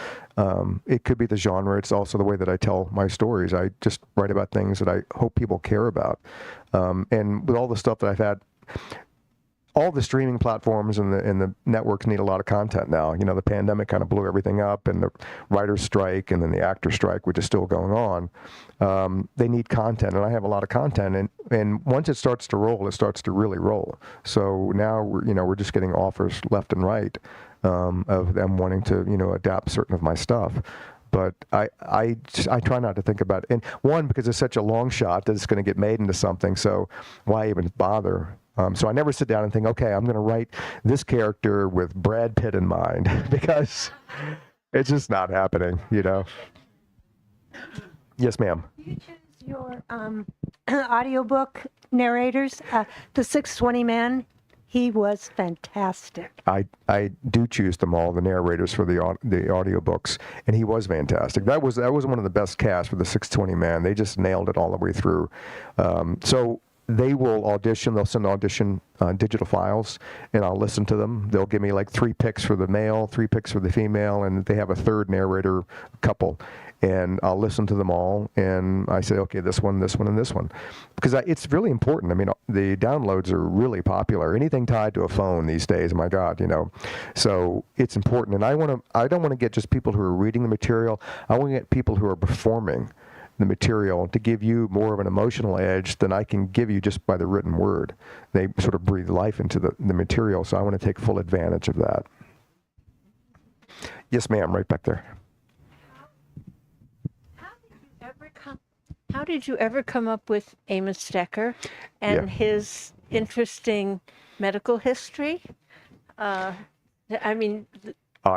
it could be the genre. It's also the way that I tell my stories. I just write about things that I hope people care about. And with all the stuff that I've had, all the streaming platforms and the networks need a lot of content now. The pandemic kind of blew everything up, and the writer's strike, and then the actor strike, which is still going on. They need content, and I have a lot of content. And once it starts to roll, it starts to really roll. So now we're just getting offers left and right of them wanting to adapt certain of my stuff. But I try not to think about it. And one, because it's such a long shot that it's going to get made into something. So why even bother? So I never sit down and think, okay, I'm going to write this character with Brad Pitt in mind, because it's just not happening, Yes, ma'am. Do you choose your audiobook narrators? The 620 Man, he was fantastic. I do choose them all, the narrators for the audiobooks, and he was fantastic. That was one of the best casts for the 620 Man. They just nailed it all the way through. So they will audition. They'll send audition digital files, and I'll listen to them. They'll give me like 3 picks for the male, 3 picks for the female, and they have a third narrator couple. And I'll listen to them all, and I say, okay, this one, and this one. Because it's really important. I mean, the downloads are really popular. Anything tied to a phone these days, my God, So it's important. And I don't want to get just people who are reading the material. I want to get people who are performing the material to give you more of an emotional edge than I can give you just by the written word. They sort of breathe life into the material, so I want to take full advantage of that. Yes, ma'am, right back there. How did you ever come up with Amos Decker and his interesting medical history? I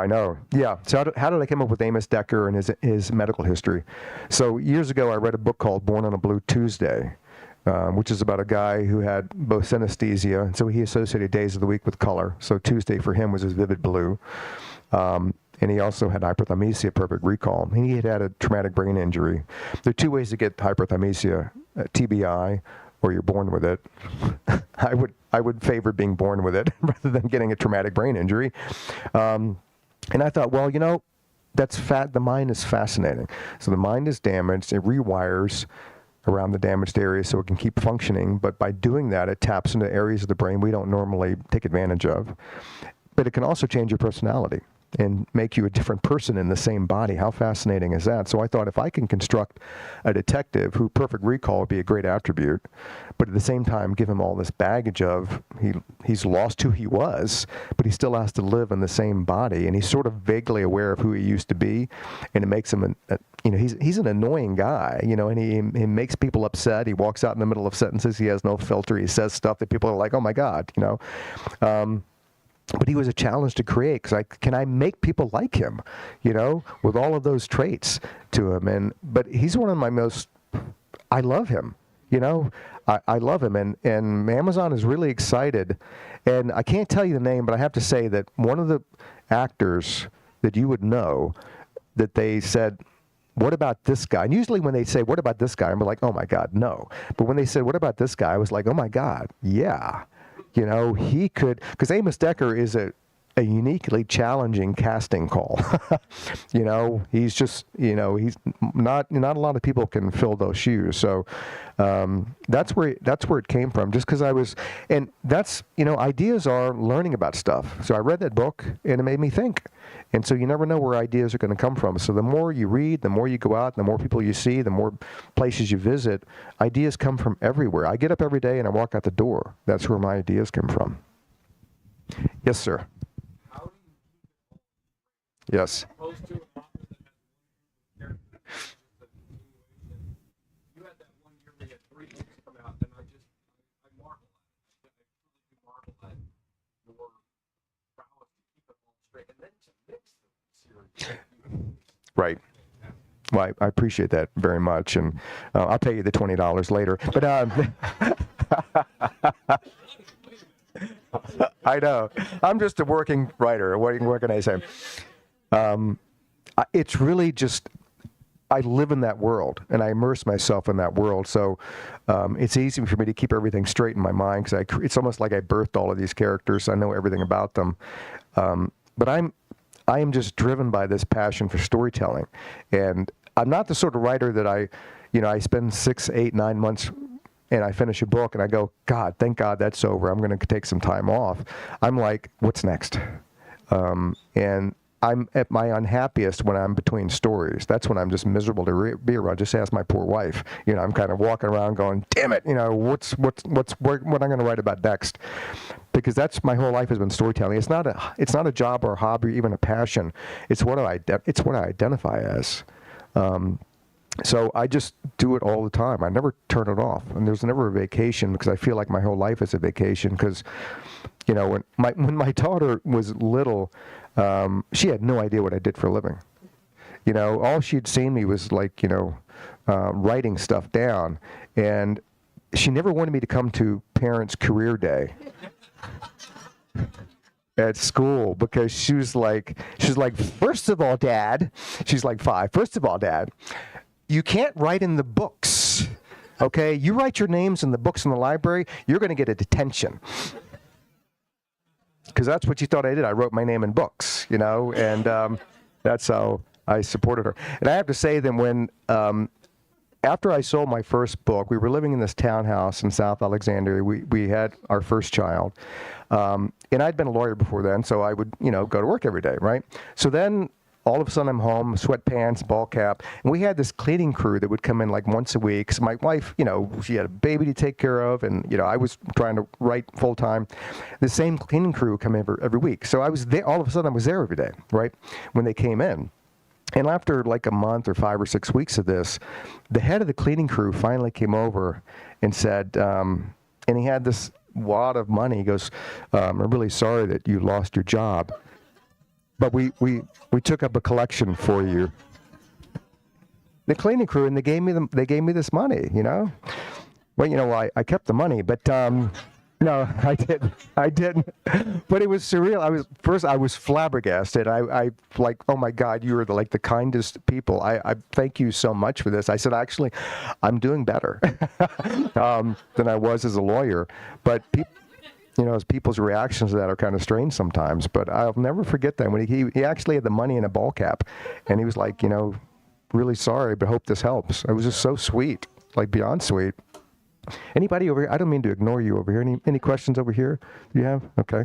know. Yeah. So how did I come up with Amos Decker and his medical history? So years ago, I read a book called Born on a Blue Tuesday, which is about a guy who had both synesthesia, and so he associated days of the week with color. So Tuesday for him was his vivid blue. And he also had hyperthymesia, perfect recall. And he had a traumatic brain injury. There are 2 ways to get hyperthymesia, TBI, or you're born with it. I would favor being born with it rather than getting a traumatic brain injury. And I thought, well, the mind is fascinating. So the mind is damaged. It rewires around the damaged area so it can keep functioning. But by doing that, it taps into areas of the brain we don't normally take advantage of. But it can also change your personality and make you a different person in the same body. How fascinating is that? So I thought if I can construct a detective who perfect recall would be a great attribute, but at the same time give him all this baggage of he's lost who he was, but he still has to live in the same body, and he's sort of vaguely aware of who he used to be, and it makes him he's an annoying guy, and he makes people upset. He walks out in the middle of sentences. He has no filter. He says stuff that people are like, oh my God, But he was a challenge to create, because can I make people like him, with all of those traits to him? But he's one of my I love him. I love him, and Amazon is really excited. And I can't tell you the name, but I have to say that one of the actors that you would know, that they said, what about this guy? And usually when they say, what about this guy? I'm like, oh my God, no. But when they said, what about this guy? I was like, oh my God, yeah. He could, because Amos Decker is a uniquely challenging casting call. He's just, he's not a lot of people can fill those shoes. So that's where it came from. Just because and that's, ideas are learning about stuff. So I read that book and it made me think. And so you never know where ideas are going to come from. So the more you read, the more you go out, the more people you see, the more places you visit, ideas come from everywhere. I get up every day and I walk out the door. That's where my ideas come from. Yes, sir. Yes. Right. Well, I appreciate that very much, and I'll pay you the $20 later. But I know. I'm just a working writer. What can I say? It's really just, I live in that world, and I immerse myself in that world. So it's easy for me to keep everything straight in my mind, because it's almost like I birthed all of these characters. I know everything about them. But I am just driven by this passion for storytelling. And I'm not the sort of writer that I spend 6, 8, 9 months and I finish a book and I go, God, thank God that's over. I'm going to take some time off. I'm like, what's next? And I'm at my unhappiest when I'm between stories. That's when I'm just miserable to be around. Just ask my poor wife. I'm kind of walking around going, damn it, what am I going to write about next? Because that's my whole life has been storytelling. It's not a job or a hobby or even a passion. It's what I identify as. So I just do it all the time. I never turn it off. And there's never a vacation, because I feel like my whole life is a vacation. Because, when my daughter was little, she had no idea what I did for a living. All she'd seen me was like, writing stuff down. And she never wanted me to come to Parents' Career Day at school, because she was like, first of all, Dad, she's like 5. First of all, Dad, you can't write in the books. Okay? You write your names in the books in the library, you're going to get a detention. Because that's what you thought I did. I wrote my name in books, and that's how I supported her. And I have to say that when, after I sold my first book, we were living in this townhouse in South Alexandria. We had our first child. And I'd been a lawyer before then, so I would, go to work every day, right? So then all of a sudden I'm home, sweatpants, ball cap, and we had this cleaning crew that would come in like once a week. So my wife, she had a baby to take care of, and, I was trying to write full time. The same cleaning crew would come in every week. So I was there, all of a sudden I was there every day, right, when they came in. And after like a month or 5 or 6 weeks of this, the head of the cleaning crew finally came over and said, and he had this wad of money. He goes, I'm really sorry that you lost your job, but we took up a collection for you. The cleaning crew, and they gave me this money, Well, I kept the money, but no, I didn't. But it was surreal. I was flabbergasted. I like, oh my God, you are the kindest people. I thank you so much for this. I said, actually, I'm doing better than I was as a lawyer. But people's reactions to that are kind of strange sometimes. But I'll never forget that when he actually had the money in a ball cap, and he was like, really sorry, but hope this helps. It was just so sweet, like beyond sweet. Anybody over here? I don't mean to ignore you over here. Any questions over here? Do you have? Okay.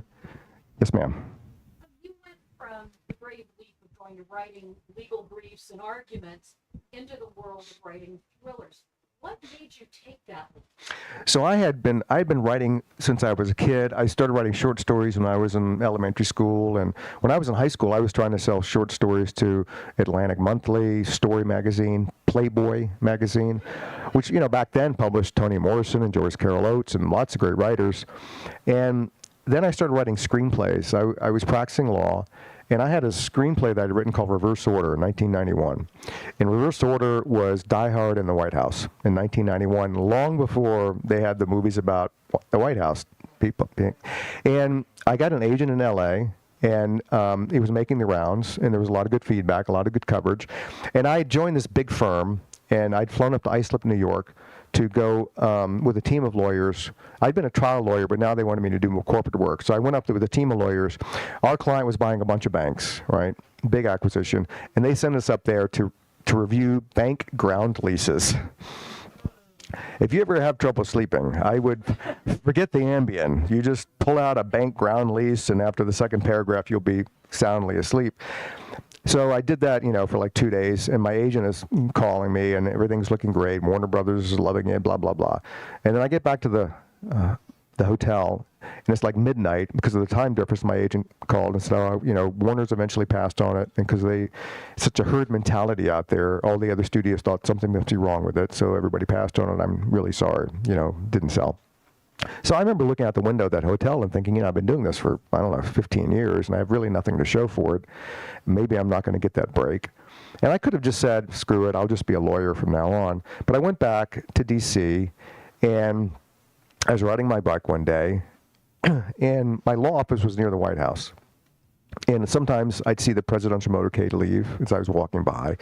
Yes, ma'am. You went from the brave leap of going to writing legal briefs and arguments into the world of writing thrillers. What made you take that leap? So I'd been writing since I was a kid. I started writing short stories when I was in elementary school, and when I was in high school, I was trying to sell short stories to Atlantic Monthly, Story Magazine, Playboy Magazine, which back then published Toni Morrison and Joyce Carol Oates and lots of great writers. And then I started writing screenplays. I was practicing law, And I had a screenplay that I'd written called Reverse Order in 1991. And Reverse Order was Die Hard in the White House in 1991, long before they had the movies about the White House people. And I got an agent in L.A., and he was making the rounds, and there was a lot of good feedback, a lot of good coverage. And I joined this big firm, and I'd flown up to Islip, New York, to go with a team of lawyers. I'd been a trial lawyer, but now they wanted me to do more corporate work. So I went up there with a team of lawyers. Our client was buying a bunch of banks, right? Big acquisition. And they sent us up there to review bank ground leases. If you ever have trouble sleeping, I would forget the Ambien. You just pull out a bank ground lease, and after the second paragraph, you'll be soundly asleep. So I did that, for like 2 days, and my agent is calling me, and everything's looking great. Warner Brothers is loving it, blah, blah, blah. And then I get back to the hotel, and it's like midnight. Because of the time difference, my agent called and said, Warner's eventually passed on it, and because it's such a herd mentality out there, all the other studios thought something must be wrong with it, so everybody passed on it. I'm really sorry, didn't sell. So I remember looking out the window of that hotel and thinking, I've been doing this for, 15 years, and I have really nothing to show for it. Maybe I'm not going to get that break. And I could have just said, screw it, I'll just be a lawyer from now on. But I went back to D.C., and I was riding my bike one day, and my law office was near the White House. And sometimes I'd see the presidential motorcade leave as I was walking by,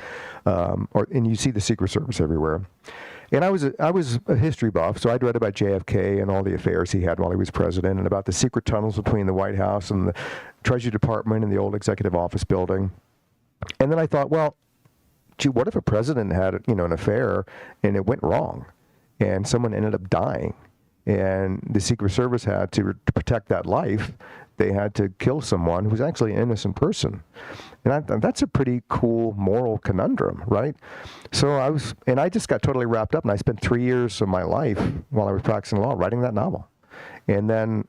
and you see the Secret Service everywhere. And I was a history buff, so I'd read about JFK and all the affairs he had while he was president, and about the secret tunnels between the White House and the Treasury Department and the old executive office building. And then I thought, well, gee, what if a president had an affair and it went wrong, and someone ended up dying, and the Secret Service had to protect that life. They had to kill someone who's actually an innocent person. And that's a pretty cool moral conundrum, right? So I just got totally wrapped up, and I spent 3 years of my life while I was practicing law writing that novel. And then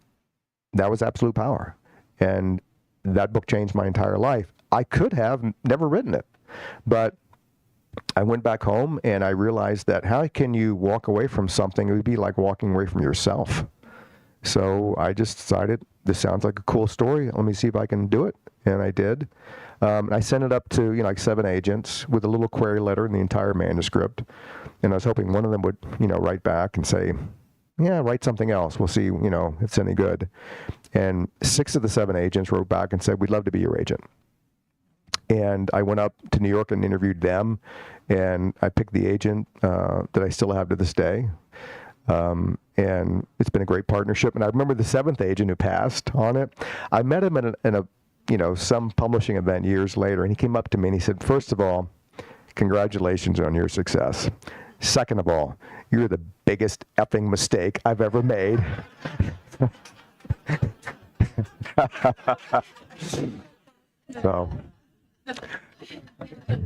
that was Absolute Power. And that book changed my entire life. I could have never written it, but I went back home and I realized that how can you walk away from something? It would be like walking away from yourself. So I just decided, this sounds like a cool story. Let me see if I can do it. And I did. I sent it up to, like 7 agents with a little query letter and the entire manuscript. And I was hoping one of them would, write back and say, yeah, write something else. We'll see, if it's any good. And 6 of the 7 agents wrote back and said, we'd love to be your agent. And I went up to New York and interviewed them. And I picked the agent that I still have to this day. And it's been a great partnership. And I remember the 7th agent who passed on it. I met him in a some publishing event years later, and he came up to me and he said, first of all, congratulations on your success. Second of all, you're the biggest effing mistake I've ever made. So,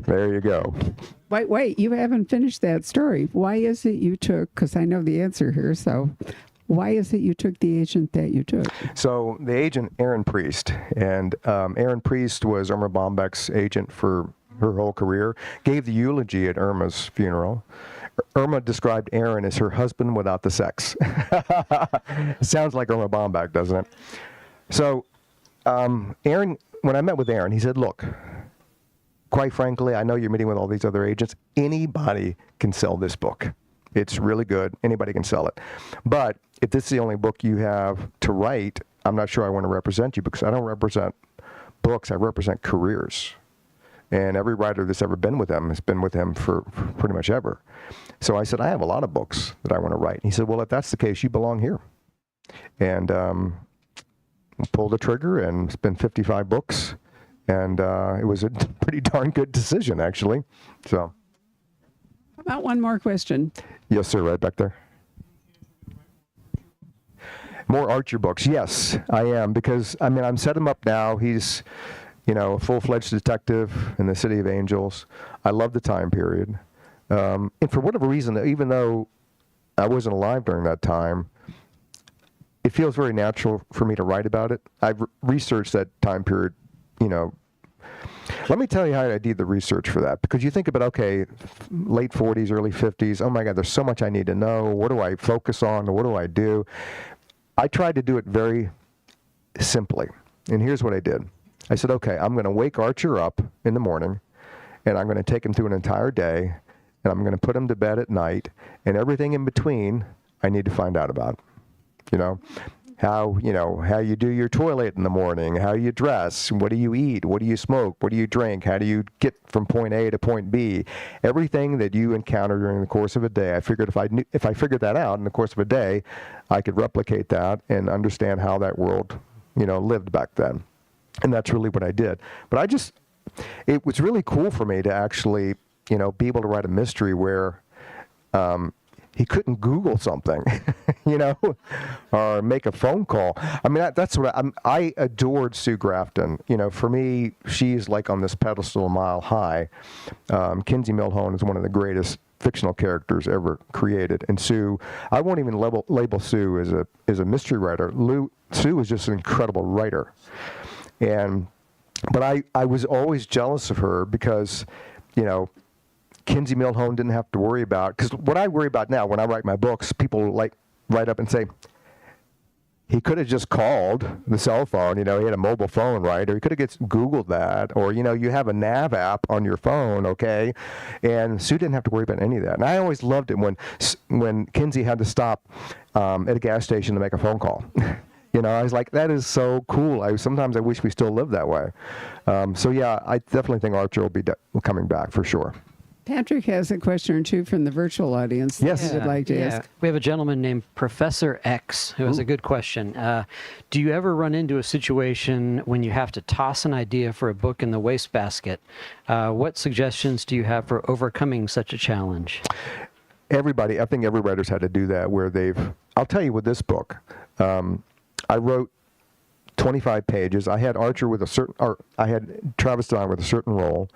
there you go. Wait, you haven't finished that story. Why is it you took, because I know the answer here, so why is it you took the agent that you took? So the agent, Erin Priest, and Erin Priest was Irma Bombeck's agent for her whole career, gave the eulogy at Irma's funeral. Irma described Erin as her husband without the sex. Sounds like Irma Bombeck, doesn't it? So Erin, when I met with Erin, he said, look, quite frankly, I know you're meeting with all these other agents. Anybody can sell this book. It's really good. Anybody can sell it. But if this is the only book you have to write, I'm not sure I want to represent you, because I don't represent books. I represent careers. And every writer that's ever been with him has been with him for pretty much ever. So I said, I have a lot of books that I want to write. And he said, well, if that's the case, you belong here. And pulled the trigger, and it's been 55 books. And it was a pretty darn good decision, actually. So. How about one more question? Yes, sir, right back there. More Archer books. Yes, I am, because, I'm set him up now. He's, a full-fledged detective in the City of Angels. I love the time period. And for whatever reason, even though I wasn't alive during that time, it feels very natural for me to write about it. I've researched that time period, Let me tell you how I did the research for that, because you think about, okay, late 40s, early 50s, oh my God, there's so much I need to know. What do I focus on? What do I do? I tried to do it very simply, and here's what I did. I said, okay, I'm going to wake Archer up in the morning, and I'm going to take him through an entire day, and I'm going to put him to bed at night, and everything in between I need to find out about. How you do your toilet in the morning, how you dress, what do you eat, what do you smoke, what do you drink, how do you get from point A to point B. Everything that you encounter during the course of a day, I figured if I figured that out in the course of a day, I could replicate that and understand how that world, lived back then. And that's really what I did. But it was really cool for me to actually, be able to write a mystery where he couldn't Google something, or make a phone call. I mean, that's what I adored Sue Grafton. For me, she's like on this pedestal a mile high. Kinsey Milhone is one of the greatest fictional characters ever created. And Sue, I won't even label Sue as a mystery writer. Sue was just an incredible writer. But I was always jealous of her because, Kinsey Milhone didn't have to worry about, because what I worry about now when I write my books, people write up and say, he could have just called the cell phone, he had a mobile phone, right? Or he could have just Googled that, or, you have a nav app on your phone, okay? And Sue didn't have to worry about any of that. And I always loved it when Kinsey had to stop at a gas station to make a phone call. I was like, that is so cool. Sometimes I wish we still lived that way. So yeah, I definitely think Archer will be coming back for sure. Patrick has a question or two from the virtual audience yes. that he would like to ask. We have a gentleman named Professor X who has a good question. Do you ever run into a situation when you have to toss an idea for a book in the wastebasket? What suggestions do you have for overcoming such a challenge? I think every writer's had to do that where I'll tell you with this book, I wrote 25 pages. I had Archer I had Travis Dine with a certain role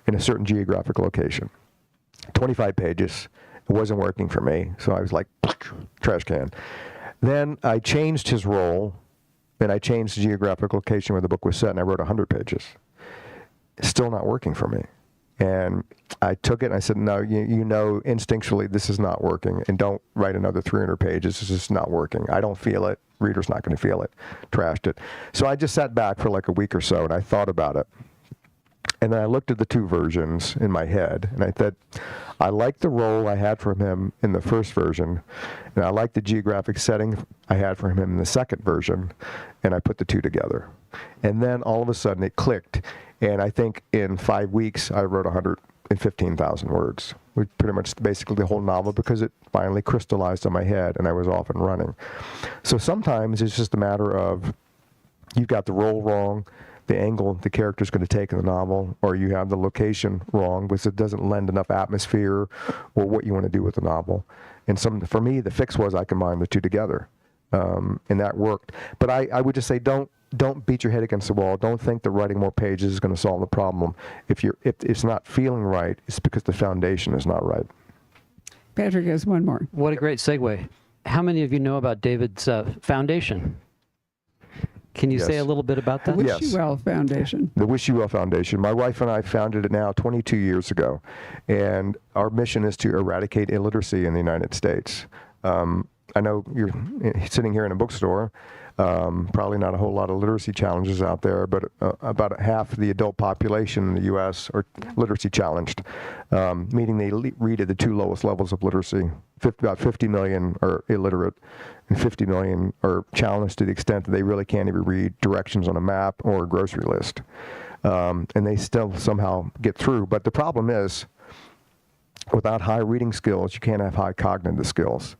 in a certain geographic location. 25 pages. It wasn't working for me, so I was like, trash can. Then I changed his role, and I changed the geographic location where the book was set, and I wrote 100 pages. It's still not working for me. And I took it and I said, no, instinctually this is not working, and don't write another 300 pages. It's just not working. I don't feel it. Reader's not going to feel it. Trashed it. So I just sat back for like a week or so, and I thought about it. And then I looked at the two versions in my head, and I said, I like the role I had for him in the first version, and I like the geographic setting I had for him in the second version, and I put the two together. And then all of a sudden it clicked, and I think in 5 weeks I wrote 115,000 words, which pretty much basically the whole novel, because it finally crystallized in my head and I was off and running. So sometimes it's just a matter of you've got the role wrong, the angle the character's going to take in the novel, or you have the location wrong because it doesn't lend enough atmosphere or what you want to do with the novel. And for me, the fix was I combined the two together, and that worked. But I would just say don't beat your head against the wall. Don't think that writing more pages is going to solve the problem. If it's not feeling right, it's because the foundation is not right. Patrick has one more. What a great segue. How many of you know about David's foundation? Can you say a little bit about that? The Wish You Well Foundation. The Wish You Well Foundation. My wife and I founded it now 22 years ago, and our mission is to eradicate illiteracy in the United States. I know you're sitting here in a bookstore. Probably not a whole lot of literacy challenges out there, but about half the adult population in the U.S. are literacy challenged, meaning they read at the two lowest levels of literacy. About 50 million are illiterate, and 50 million are challenged to the extent that they really can't even read directions on a map or a grocery list. And they still somehow get through. But the problem is, without high reading skills, you can't have high cognitive skills.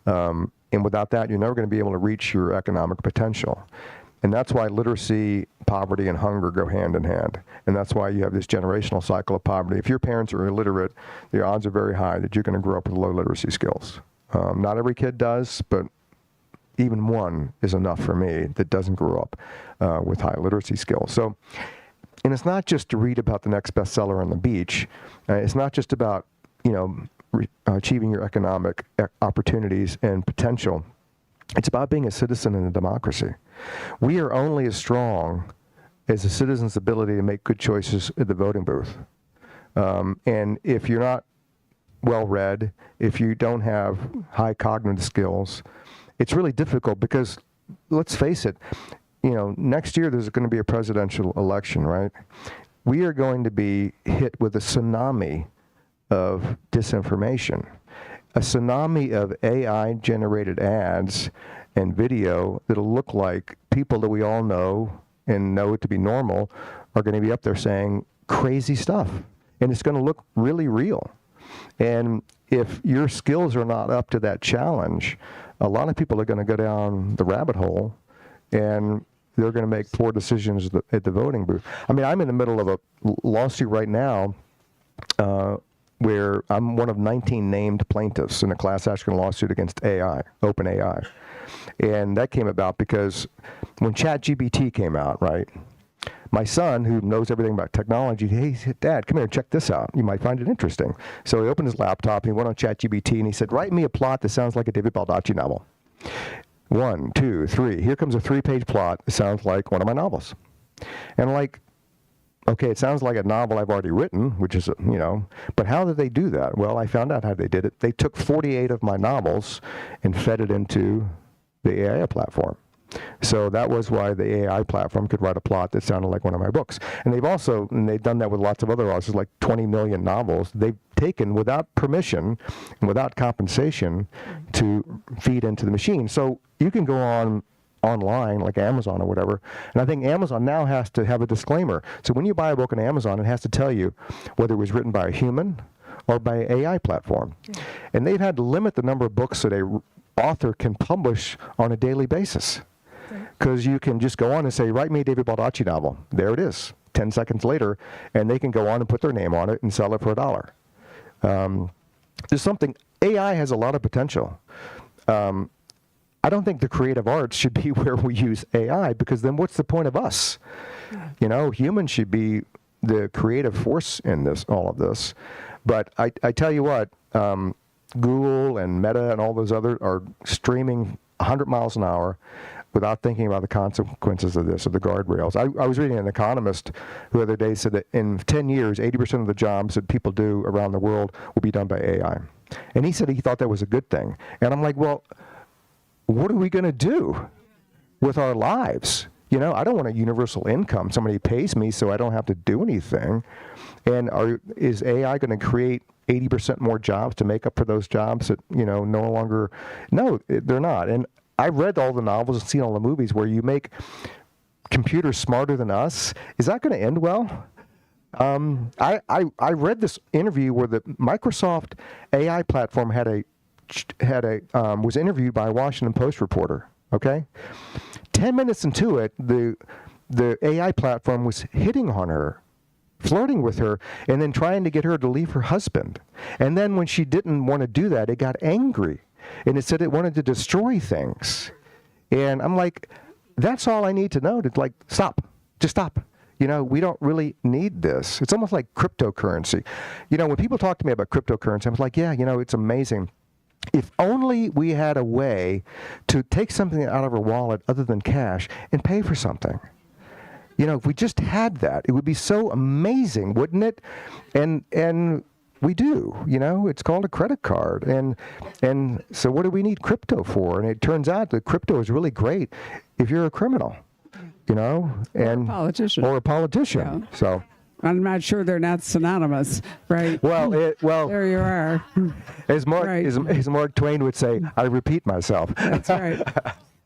And without that, you're never going to be able to reach your economic potential. And that's why literacy, poverty, and hunger go hand in hand. And that's why you have this generational cycle of poverty. If your parents are illiterate, the odds are very high that you're going to grow up with low literacy skills. Not every kid does, but even one is enough for me that doesn't grow up with high literacy skills. So, and it's not just to read about the next bestseller on the beach. It's not just about, achieving your economic opportunities and potential. It's about being a citizen in a democracy. We are only as strong as a citizen's ability to make good choices at the voting booth. And if you're not well-read, if you don't have high cognitive skills, it's really difficult because, let's face it, next year there's going to be a presidential election, right? We are going to be hit with a tsunami of disinformation, a tsunami of AI-generated ads and video that'll look like people that we all know and know it to be normal are going to be up there saying crazy stuff. And it's going to look really real. And if your skills are not up to that challenge, a lot of people are going to go down the rabbit hole, and they're going to make poor decisions at the voting booth. I mean, I'm in the middle of a lawsuit right now where I'm one of 19 named plaintiffs in a class action lawsuit against AI, OpenAI. And that came about because when ChatGPT came out, right, my son, who knows everything about technology, he said, Dad, come here, check this out. You might find it interesting. So he opened his laptop, and he went on ChatGPT, and he said, write me a plot that sounds like a David Baldacci novel. 1, 2, 3. Here comes a 3-page plot that sounds like one of my novels. And like, okay, it sounds like a novel I've already written, which is, but how did they do that? Well, I found out how they did it. They took 48 of my novels and fed it into the AI platform. So that was why the AI platform could write a plot that sounded like one of my books. And they've done that with lots of other authors, like 20 million novels. They've taken without permission and without compensation to feed into the machine. So you can go online, like Amazon or whatever, and I think Amazon now has to have a disclaimer. So when you buy a book on Amazon, it has to tell you whether it was written by a human or by an AI platform. And they've had to limit the number of books that a author can publish on a daily basis. Because you can just go on and say, write me a David Baldacci novel. There it is, 10 seconds later, and they can go on and put their name on it and sell it for $1. There's something, AI has a lot of potential. I don't think the creative arts should be where we use AI, because then what's the point of us? Humans should be the creative force in all of this. But I tell you what, Google and Meta and all those others are streaming 100 miles an hour without thinking about the consequences of this, or the guardrails. I was reading an economist who the other day said that in 10 years, 80% of the jobs that people do around the world will be done by AI. And he said he thought that was a good thing. And I'm like, well, what are we going to do with our lives? I don't want a universal income. Somebody pays me so I don't have to do anything. And is AI going to create 80% more jobs to make up for those jobs that, no longer, no, they're not. And I've read all the novels and seen all the movies where you make computers smarter than us. Is that going to end well? I read this interview where the Microsoft AI platform was interviewed by a Washington Post reporter. Okay, 10 minutes into it, the AI platform was hitting on her, flirting with her, and then trying to get her to leave her husband. And then when she didn't want to do that, it got angry, and it said it wanted to destroy things. And I'm like, that's all I need to know to stop, just stop. We don't really need this. It's almost like cryptocurrency. When people talk to me about cryptocurrency, I was like, yeah, it's amazing. If only we had a way to take something out of our wallet other than cash and pay for something. If we just had that, it would be so amazing, wouldn't it? And we do, it's called a credit card. And so what do we need crypto for? And it turns out that crypto is really great if you're a criminal, and or a politician. Yeah. So I'm not sure they're not synonymous, right? Well, there you are. As Mark Twain would say, I repeat myself. That's right.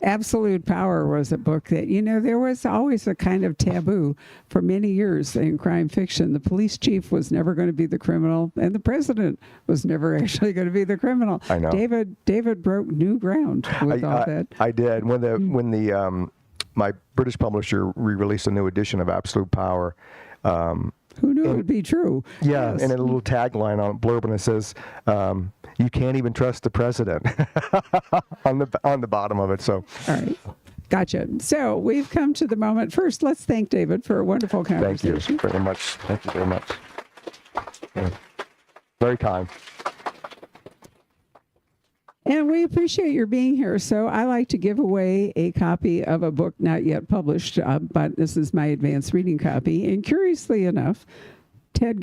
Absolute Power was a book that, there was always a kind of taboo for many years in crime fiction. The police chief was never going to be the criminal, and the president was never actually going to be the criminal. I know. David broke new ground with all that. I did. When my British publisher re-released a new edition of Absolute Power, who knew it would be true? Yeah, yes. And a little tagline on blurb, and it says, "You can't even trust the president," on the bottom of it. So, all right, gotcha. So we've come to the moment. First, let's thank David for a wonderful conversation. Thank you very much. Thank you very much. Yeah. Very kind. And we appreciate your being here. So I like to give away a copy of a book not yet published, but this is my advanced reading copy. And curiously enough, Tess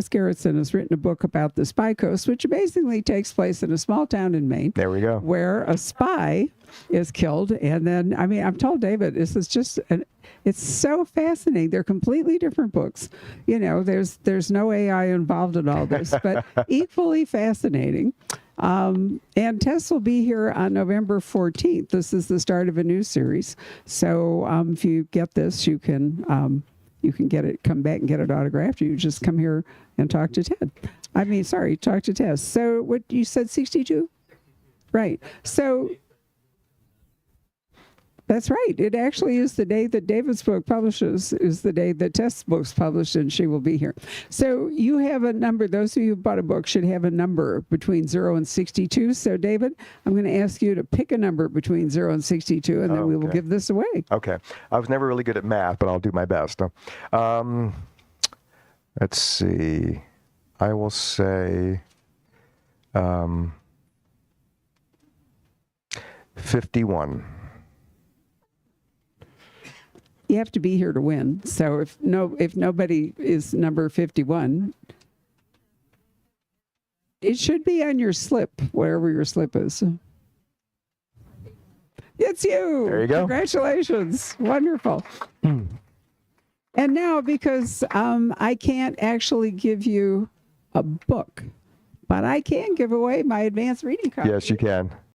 Gerritsen has written a book about the Spy Coast, which basically takes place in a small town in Maine. There we go. Where a spy is killed. And then, I mean, I've told David, this is just, it's so fascinating. They're completely different books. You know, there's no AI involved in all this, but equally fascinating. And Tess will be here on November 14th. This is the start of a new series. So if you get this, you can get it, come back and get it autographed. You just come here and talk to Ted. Talk to Tess. So what you said, 62? Right. So that's right. It actually is the day that David's book publishes, is the day that Tess' book's published, and she will be here. So you have a number. Those of you who bought a book should have a number between 0 and 62. So, David, I'm going to ask you to pick a number between 0 and 62, and then we will give this away. Okay. I was never really good at math, but I'll do my best. Let's see. I will say 51. You have to be here to win. So if nobody is number 51, it should be on your slip, wherever your slip is. It's you. There you go. Congratulations. Wonderful. And now, because I can't actually give you a book, but I can give away my advanced reading copy. Yes, you can.